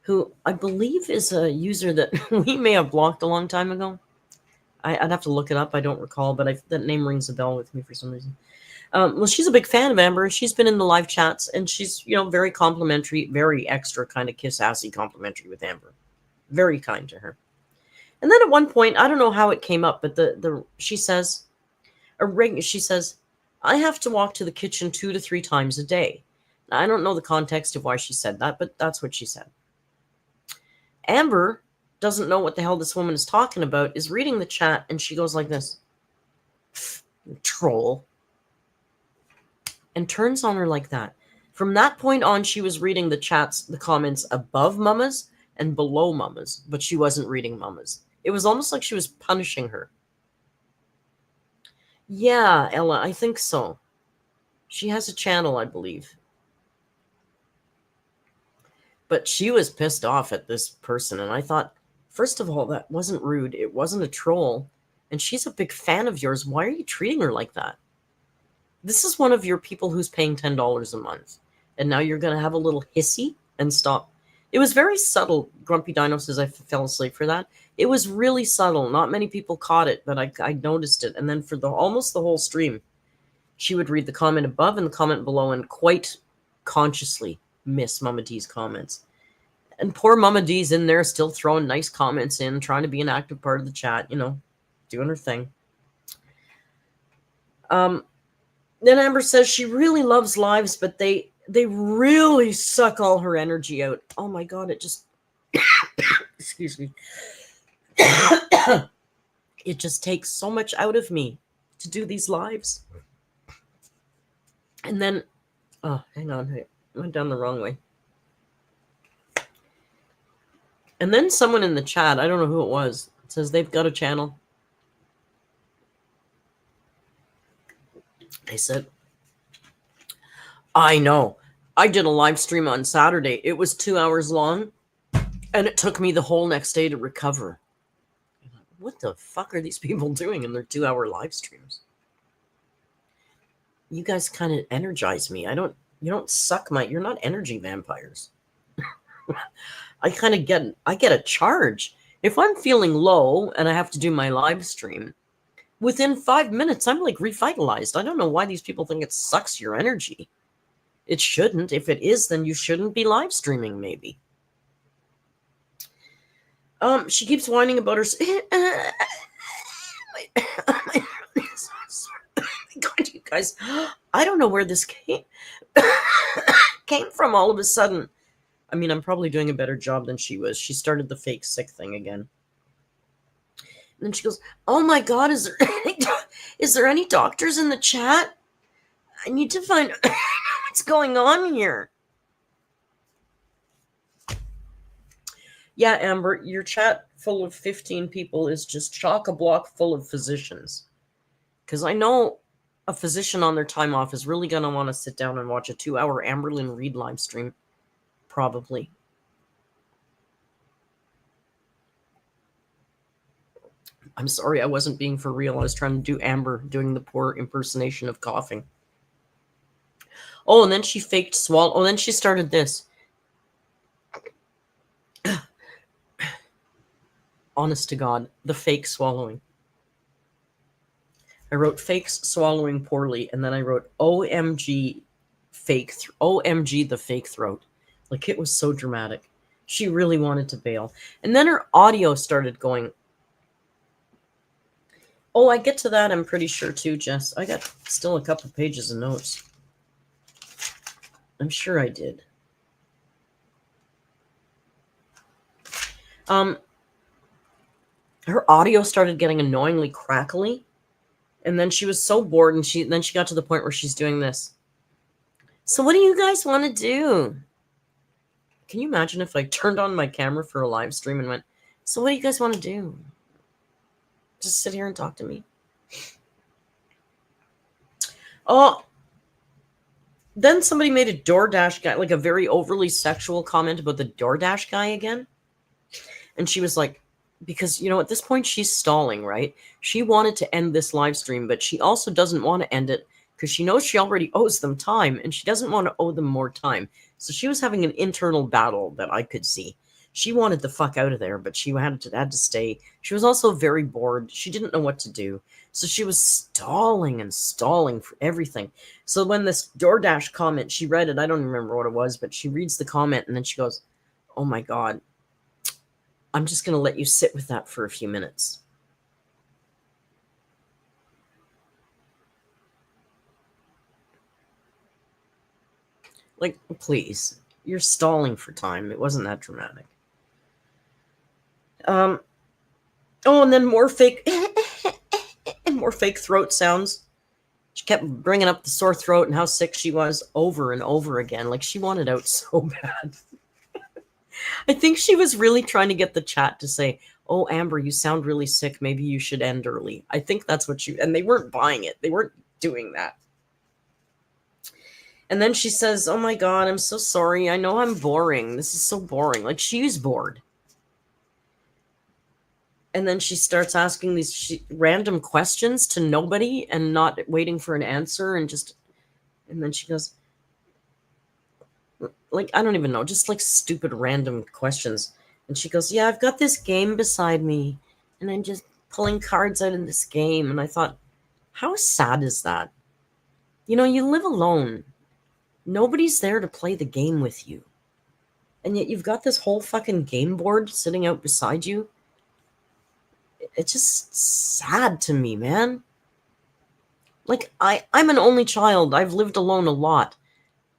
who I believe is a user that we may have blocked a long time ago. I'd have to look it up. I don't recall, but that name rings a bell with me for some reason. Well, she's a big fan of Amber. She's been in the live chats, and she's, very complimentary, very extra kind of kiss-assy complimentary with Amber. Very kind to her. And then at one point, I don't know how it came up, but she says, I have to walk to the kitchen 2 to 3 times a day. Now, I don't know the context of why she said that, but that's what she said. Amber doesn't know what the hell this woman is talking about, is reading the chat, and she goes like this. Troll. And turns on her like that. From that point on, she was reading the comments above Mama's and below Mama's, but she wasn't reading Mama's. It was almost like she was punishing her. Yeah, Ella, I think so. She has a channel, I believe. But she was pissed off at this person, and I thought, first of all, that wasn't rude. It wasn't a troll. And she's a big fan of yours. Why are you treating her like that? This is one of your people who's paying $10 a month. And now you're going to have a little hissy and stop. It was very subtle. Grumpy Dino says I fell asleep for that. It was really subtle. Not many people caught it, but I noticed it. And then for almost the whole stream, she would read the comment above and the comment below and quite consciously miss Mama D's comments. And poor Mama D's in there still throwing nice comments in, trying to be an active part of the chat, doing her thing. Then Amber says she really loves lives, but they really suck all her energy out. Oh my God, it just excuse me. It just takes so much out of me to do these lives. And then, oh, hang on, I went down the wrong way. And then someone in the chat, I don't know who it was, says they've got a channel. I said, I know. I did a live stream on Saturday. It was 2 hours long, and it took me the whole next day to recover. What the fuck are these people doing in their 2-hour live streams? You guys kind of energize me. You don't suck you're not energy vampires. I get a charge. If I'm feeling low and I have to do my live stream, within 5 minutes, I'm like revitalized. I don't know why these people think it sucks your energy. It shouldn't. If it is, then you shouldn't be live streaming, maybe. She keeps whining about her. God, you guys, I don't know where this came from all of a sudden. I mean, I'm probably doing a better job than she was. She started the fake sick thing again. And then she goes, oh my God, is there any doctors in the chat? I need to find what's going on here. Yeah, Amber, your chat full of 15 people is just chock-a-block full of physicians. Because I know a physician on their time off is really going to want to sit down and watch a 2-hour AMBERLYNN REID live stream. Probably. I'm sorry, I wasn't being for real. I was trying to do Amber doing the poor impersonation of coughing. Oh, and then she faked swallow. Oh, then she started this. Honest to God, the fake swallowing. I wrote fakes swallowing poorly, and then I wrote OMG OMG the fake throat. Like, it was so dramatic. She really wanted to bail. And then her audio started going. Oh, I get to that, I'm pretty sure, too, Jess. I got still a couple pages of notes. I'm sure I did. Her audio started getting annoyingly crackly. And then she was so bored, and then she got to the point where she's doing this. So what do you guys want to do? Can you imagine if I turned on my camera for a live stream and went, so what do you guys want to do? Just sit here and talk to me? Oh, then somebody made a DoorDash guy, like a very overly sexual comment about the DoorDash guy again. And she was like, because, at this point she's stalling, right? She wanted to end this live stream, but she also doesn't want to end it because she knows she already owes them time and she doesn't want to owe them more time. So she was having an internal battle that I could see. She wanted the fuck out of there, but she had to stay. She was also very bored. She didn't know what to do. So she was stalling and stalling for everything. So when this DoorDash comment, she read it. I don't remember what it was, but she reads the comment and then she goes, oh my God, I'm just going to let you sit with that for a few minutes. Like, please, you're stalling for time. It wasn't that dramatic. Oh, and then more fake throat sounds. She kept bringing up the sore throat and how sick she was over and over again. Like, she wanted out so bad. I think she was really trying to get the chat to say, oh, Amber, you sound really sick. Maybe you should end early. I think that's what and they weren't buying it. They weren't doing that. And then she says, oh my God, I'm so sorry. I know I'm boring. This is so boring. Like, she's bored. And then she starts asking these random questions to nobody and not waiting for an answer. And then she goes, like, I don't even know, just like stupid random questions. And she goes, yeah, I've got this game beside me and I'm just pulling cards out of this game. And I thought, how sad is that? You know, you live alone. Nobody's there to play the game with you. And yet you've got this whole fucking game board sitting out beside you. It's just sad to me, man. Like, I'm an only child. I've lived alone a lot.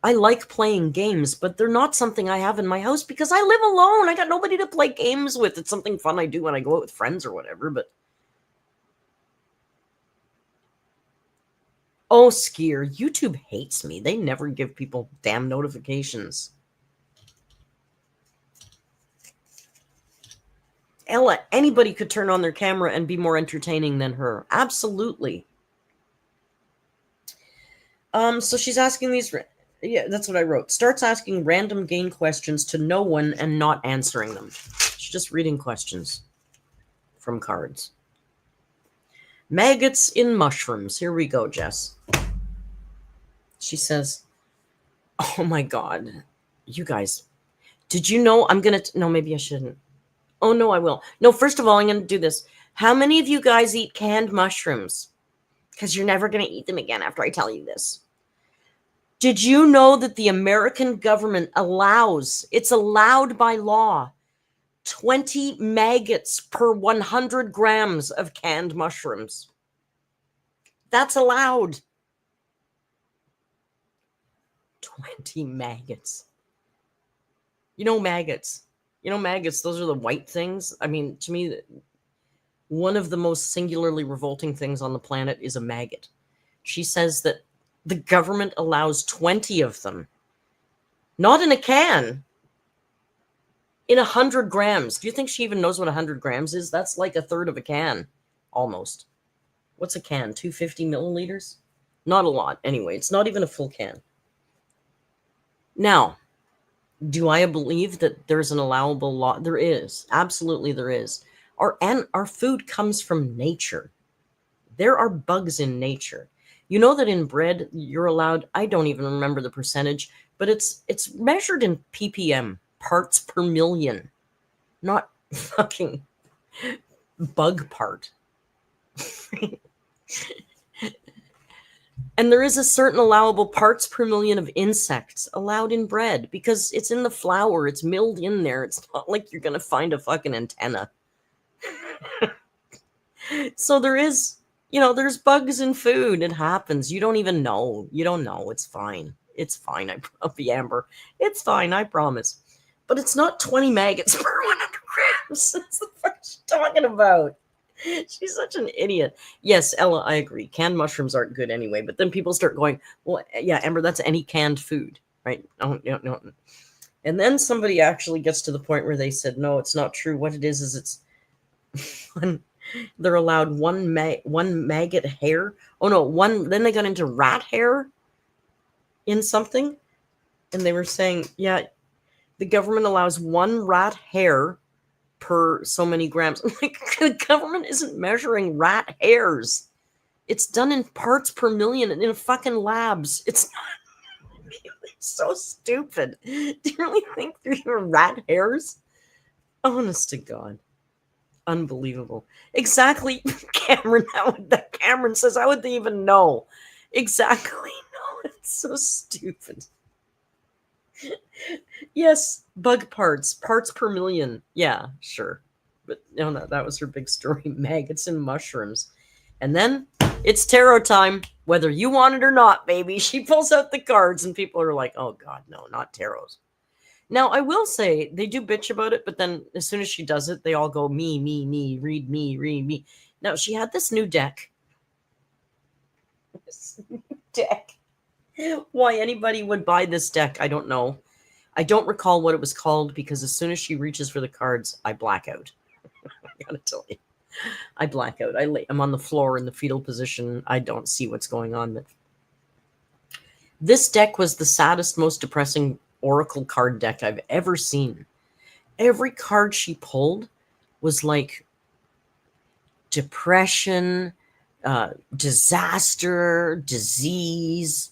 I like playing games, but they're not something I have in my house because I live alone. I got nobody to play games with. It's something fun I do when I go out with friends or whatever, but... Oh, Skier, YouTube hates me. They never give people damn notifications. Ella, anybody could turn on their camera and be more entertaining than her. Absolutely. So she's asking these... Yeah, that's what I wrote. Starts asking random game questions to no one and not answering them. She's just reading questions from cards. Maggots in mushrooms. Here we go, Jess. She says, oh my God, you guys, did you know I'm going to... No, maybe I shouldn't. Oh, no, I will. No, first of all, I'm going to do this. How many of you guys eat canned mushrooms? Because you're never going to eat them again after I tell you this. Did you know that the American government it's allowed by law, 20 maggots per 100 grams of canned mushrooms? That's allowed. 20 maggots. You know maggots. Those are the white things. I mean, to me, one of the most singularly revolting things on the planet is a maggot. She says that the government allows 20 of them. Not in a can. In 100 grams. Do you think she even knows what 100 grams is? That's like a third of a can. Almost. What's a can? 250 milliliters? Not a lot. Anyway, it's not even a full can. Now, do I believe that there's an allowable law? There is. Absolutely there is. Our food comes from nature. There are bugs in nature. You know that in bread, you're allowed, I don't even remember the percentage, but it's measured in ppm, parts per million, not fucking bug part. And there is a certain allowable parts per million of insects allowed in bread because it's in the flour. It's milled in there. It's not like you're going to find a fucking antenna. So there is, there's bugs in food. It happens. You don't even know. You don't know. It's fine. It's fine. I'll be Amber. It's fine. I promise. But it's not 20 maggots per 100 grams. That's the fuck she's talking about. She's such an idiot. Yes, Ella, I agree. Canned mushrooms aren't good anyway. But then people start going, well, yeah, Amber, that's any canned food, right? No. And then somebody actually gets to the point where they said, no, it's not true. What it is it's they're allowed one maggot hair. Oh no, then they got into rat hair in something. And they were saying, yeah, the government allows one rat hair per so many grams. I'm like, the government isn't measuring rat hairs. It's done in parts per million and in fucking labs. It's not. It's so stupid. Do you really think they're rat hairs? Honest to God. Unbelievable. Exactly. Cameron, Cameron says, how would they even know? Exactly. No, it's so stupid. Yes, bug parts per million. Yeah, sure. But no, that was her big story. Maggots and mushrooms. And then it's tarot time, whether you want it or not, baby. She pulls out the cards and people are like, oh God, no, not tarots. Now, I will say they do bitch about it, but then as soon as she does it, they all go, me, read me. Now, she had this new deck. This new deck. Why anybody would buy this deck, I don't know. I don't recall what it was called because as soon as she reaches for the cards, I black out. I gotta tell you. I black out. I'm on the floor in the fetal position. I don't see what's going on. But this deck was the saddest, most depressing oracle card deck I've ever seen. Every card she pulled was like depression, disaster, disease.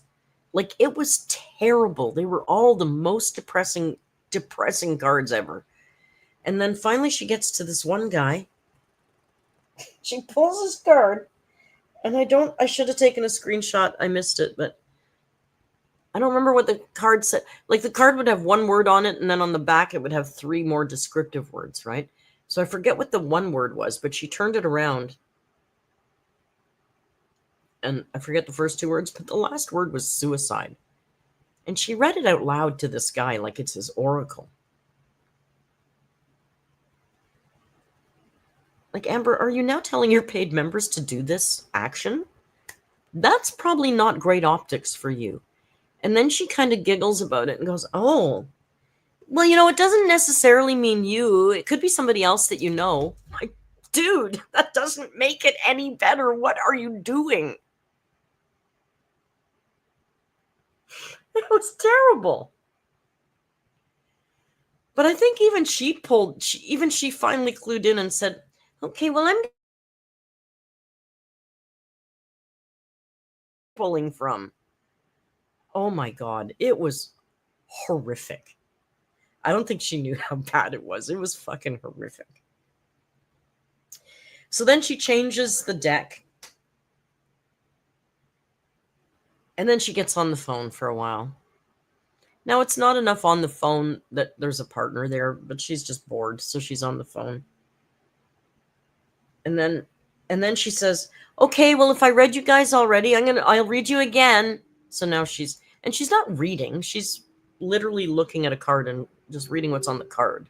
Like, it was terrible. They were all the most depressing cards ever. And then finally she gets to this one guy. She pulls his card. And I should have taken a screenshot. I missed it, but I don't remember what the card said. Like the card would have one word on it, and then on the back it would have 3 more descriptive words, right? So I forget what the one word was, but she turned it around. And I forget the first 2 words, but the last word was suicide. And she read it out loud to this guy like it's his oracle. Like, Amber, are you now telling your paid members to do this action? That's probably not great optics for you. And then she kind of giggles about it and goes, oh, well, it doesn't necessarily mean you. It could be somebody else that you know. Like, dude, that doesn't make it any better. What are you doing? It was terrible. But I think even she finally clued in and said, okay, well, I'm pulling from. Oh my God, it was horrific. I don't think she knew how bad it was. It was fucking horrific. So then she changes the deck. And then she gets on the phone for a while. Now, it's not enough on the phone that there's a partner there, but she's just bored, so she's on the phone. And then she says, okay, well, if I read you guys already, I'll read you again. So now she's not reading. She's literally looking at a card and just reading what's on the card.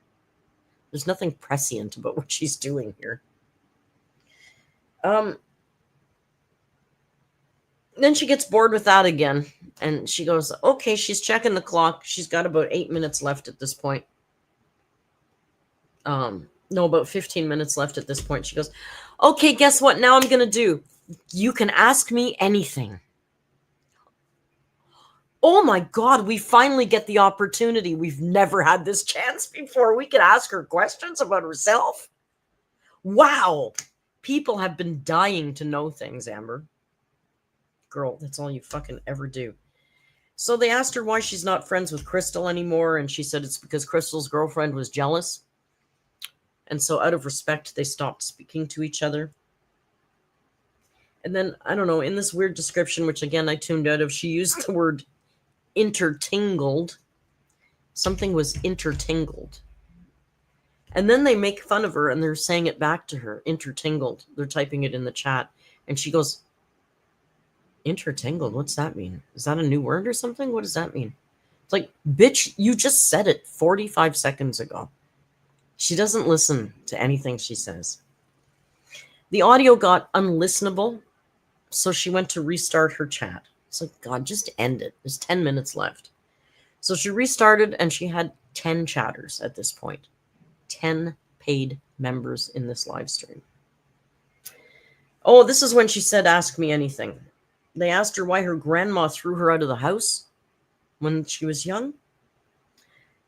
There's nothing prescient about what she's doing here. Then she gets bored with that again. And she goes, okay, she's checking the clock. She's got about 8 minutes left at this point. No, about 15 minutes left at this point. She goes, okay, guess what? Now I'm going to do. You can ask me anything. Oh my God, we finally get the opportunity. We've never had this chance before. We could ask her questions about herself. Wow. People have been dying to know things, Amber. Girl, that's all you fucking ever do. So they asked her why she's not friends with Crystal anymore, and she said it's because Crystal's girlfriend was jealous. And so out of respect, they stopped speaking to each other. And then, I don't know, in this weird description, which again I tuned out of, she used the word intertingled. Something was intertingled. And then they make fun of her and they're saying it back to her, intertingled. They're typing it in the chat. And she goes, intertingled? What's that mean? Is that a new word or something? What does that mean? It's like, bitch, you just said it 45 seconds ago. She doesn't listen to anything she says. The audio got unlistenable, so she went to restart her chat. It's like, God, just end it. There's 10 minutes left. So she restarted, and she had 10 chatters at this point. 10 paid members in this live stream. Oh, this is when she said, ask me anything. They asked her why her grandma threw her out of the house when she was young.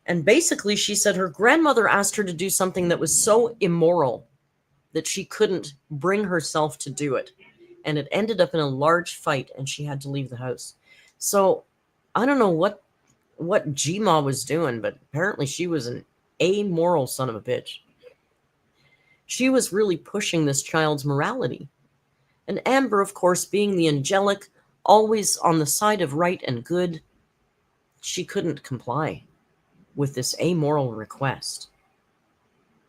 And basically, she said her grandmother asked her to do something that was so immoral that she couldn't bring herself to do it. And it ended up in a large fight, and she had to leave the house. So I don't know what Gma was doing, but apparently she was an amoral son of a bitch. She was really pushing this child's morality. And Amber, of course, being the angelic, always on the side of right and good, she couldn't comply with this amoral request.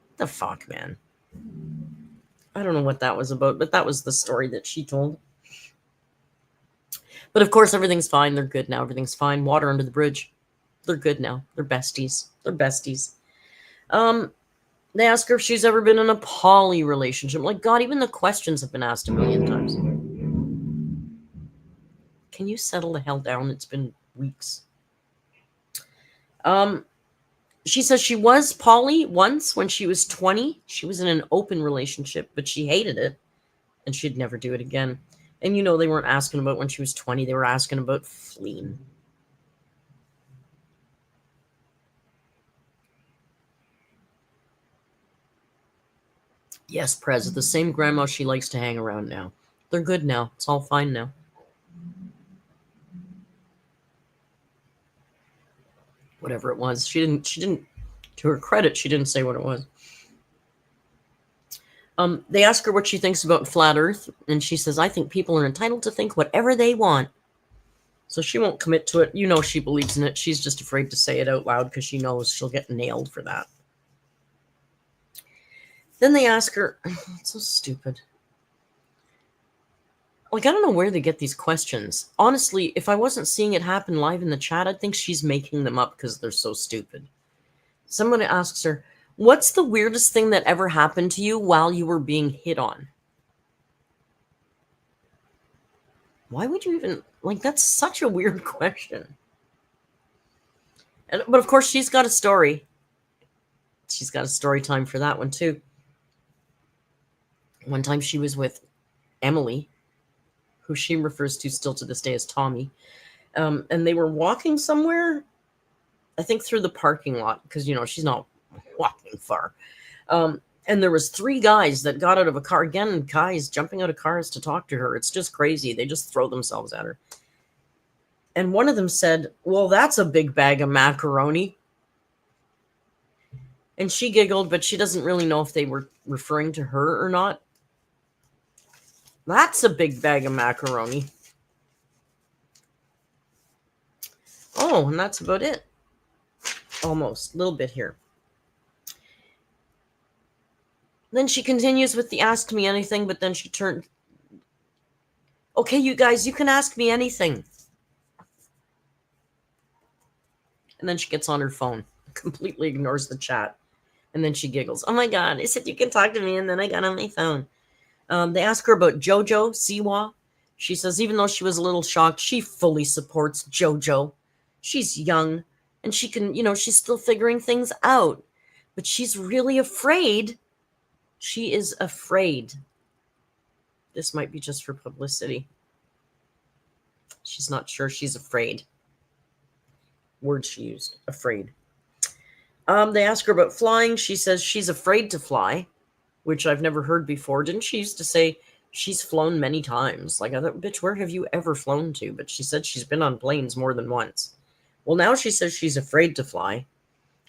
What the fuck, man? I don't know what that was about, but that was the story that she told. But of course, everything's fine. They're good now. Everything's fine. Water under the bridge. They're good now. They're besties. They're besties. They ask her if she's ever been in a poly relationship. Like, God, even the questions have been asked a million times. Can you settle the hell down? It's been weeks. She says she was poly once when she was 20. She was in an open relationship, but she hated it, and she'd never do it again. And they weren't asking about when she was 20. They were asking about fleeing. Yes, Prez, the same grandma she likes to hang around now. They're good now. It's all fine now. Whatever it was. She didn't, to her credit, she didn't say what it was. They ask her what she thinks about flat Earth, and she says, I think people are entitled to think whatever they want. So she won't commit to it. You know she believes in it. She's just afraid to say it out loud because she knows she'll get nailed for that. Then they ask her, it's so stupid. Like, I don't know where they get these questions. Honestly, if I wasn't seeing it happen live in the chat, I'd think she's making them up because they're so stupid. Someone asks her, what's the weirdest thing that ever happened to you while you were being hit on? Why would you even, like, that's such a weird question. But of course, she's got a story. She's got a story time for that one, too. One time she was with Emily, who she refers to still to this day as Tommy. And they were walking somewhere, I think through the parking lot, because, you know, she's not walking far. And there was 3 guys that got out of a car. Again, guys jumping out of cars to talk to her. It's just crazy. They just throw themselves at her. And one of them said, well, that's a big bag of macaroni. And she giggled, but she doesn't really know if they were referring to her or not. That's a big bag of macaroni. Oh, and that's about it. Almost. A little bit here. Then she continues with the ask me anything, but then she turned. Okay, you guys, you can ask me anything. And then she gets on her phone, completely ignores the chat. And then she giggles. Oh my God, I said you can talk to me, and then I got on my phone. They ask her about JoJo Siwa. She says even though she was a little shocked, she fully supports JoJo. She's young, and she can, you know, she's still figuring things out. But she's really afraid. She is afraid. This might be just for publicity. She's not sure. She's afraid. Word she used, afraid. They ask her about flying. She says she's afraid to fly, which I've never heard before. Didn't she used to say she's flown many times? Like, I thought, bitch, where have you ever flown to? But she said she's been on planes more than once. Well, now she says she's afraid to fly.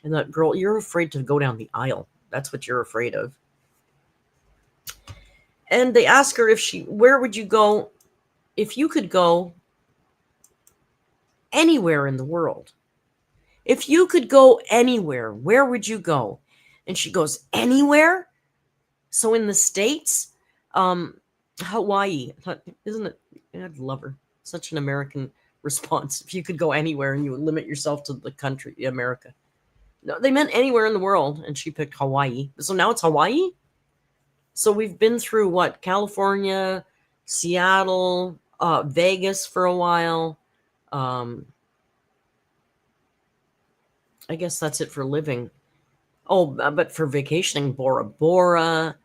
And that, girl, you're afraid to go down the aisle. That's what you're afraid of. And they ask her where would you go if you could go anywhere in the world? If you could go anywhere, where would you go? And she goes, anywhere? So in the States, Hawaii. Isn't it? I'd love her. Such an American response. If you could go anywhere and you would limit yourself to the country, America. No, they meant anywhere in the world, and she picked Hawaii. So now it's Hawaii? So we've been through what? California, Seattle, Vegas for a while. I guess that's it for living. Oh, but for vacationing, Bora Bora.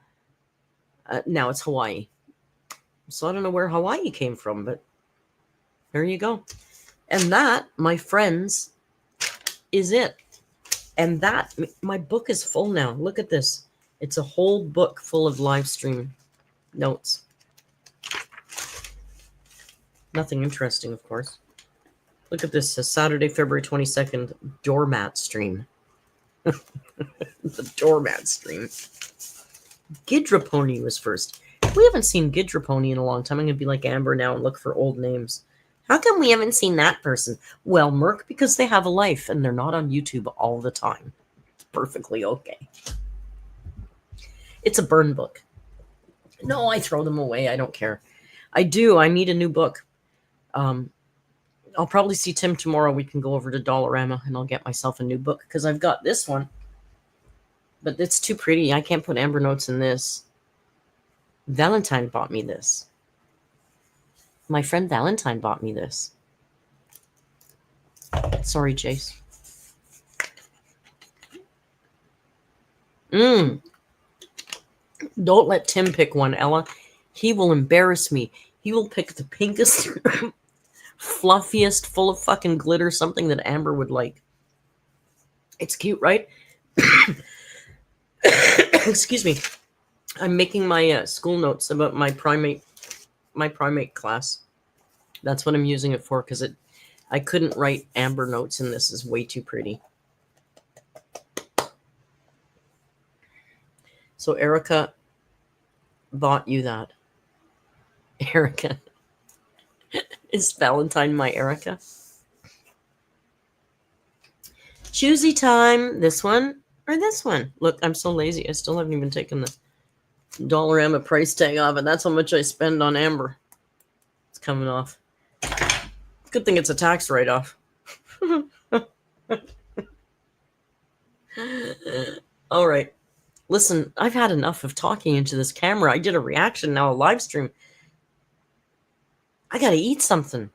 Now it's Hawaii. So I don't know where Hawaii came from, but there you go. And that, my friends, is it. And that, my book is full now. Look at this. It's a whole book full of live stream notes. Nothing interesting, of course. Look at this, Saturday, February 22nd, doormat stream. The doormat stream. Gidra Pony was first. We haven't seen Gidra Pony in a long time. I'm going to be like Amber now and look for old names. How come we haven't seen that person? Well, Merc, because they have a life and they're not on YouTube all the time. It's perfectly okay. It's a burn book. No, I throw them away. I don't care. I do. I need a new book. I'll probably see Tim tomorrow. We can go over to Dollarama and I'll get myself a new book because I've got this one. But it's too pretty. I can't put Amber notes in this. Valentine bought me this. My friend Valentine bought me this. Sorry, Jace. Don't let Tim pick one, Ella. He will embarrass me. He will pick the pinkest, fluffiest, full of fucking glitter, something that Amber would like. It's cute, right? Excuse me. I'm making my school notes about my primate class. That's what I'm using it for because I couldn't write Amber notes and this is way too pretty. So Erica bought you that. Erica. Is Valentine my Erica? Choosy time. This one or this one? Look, I'm so lazy. I still haven't even taken the Dollarama price tag off, and that's how much I spend on Amber. It's coming off. Good thing it's a tax write-off. All right. Listen, I've had enough of talking into this camera. I did a reaction, now a live stream. I gotta eat something.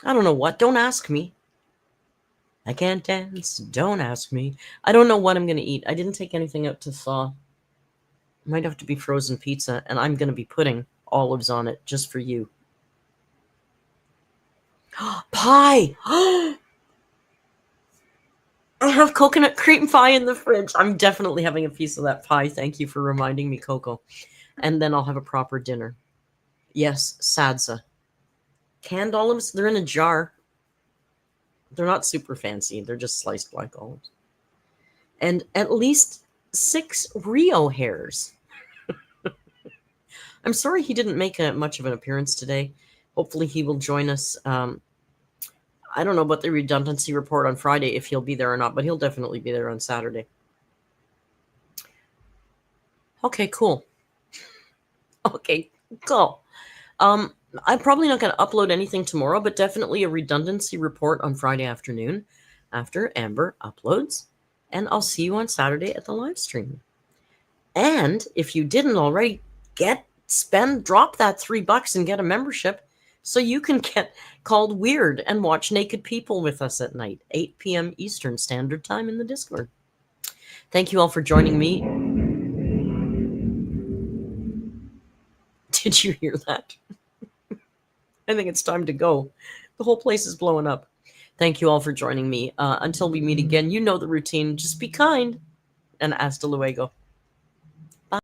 I don't know what. Don't ask me. I can't dance. Don't ask me. I don't know what I'm gonna eat. I didn't take anything out to thaw. Might have to be frozen pizza, and I'm gonna be putting olives on it just for you. Pie! I have coconut cream pie in the fridge. I'm definitely having a piece of that pie. Thank you for reminding me, Coco. And then I'll have a proper dinner. Yes, sadza. Canned olives, they're in a jar. They're not super fancy. They're just sliced black olives. And at least 6 Rio hairs. I'm sorry he didn't make much of an appearance today. Hopefully he will join us. I don't know about the redundancy report on Friday, if he'll be there or not, but he'll definitely be there on Saturday. Okay, cool. Okay, cool. I'm probably not going to upload anything tomorrow, but definitely a redundancy report on Friday afternoon after Amber uploads. And I'll see you on Saturday at the live stream. And if you didn't already, drop that $3 and get a membership so you can get called weird and watch naked people with us at night, 8 p.m. Eastern Standard Time in the Discord. Thank you all for joining me. Did you hear that? I think it's time to go. The whole place is blowing up. Thank you all for joining me. Until we meet again, you know the routine. Just be kind and hasta luego. Bye.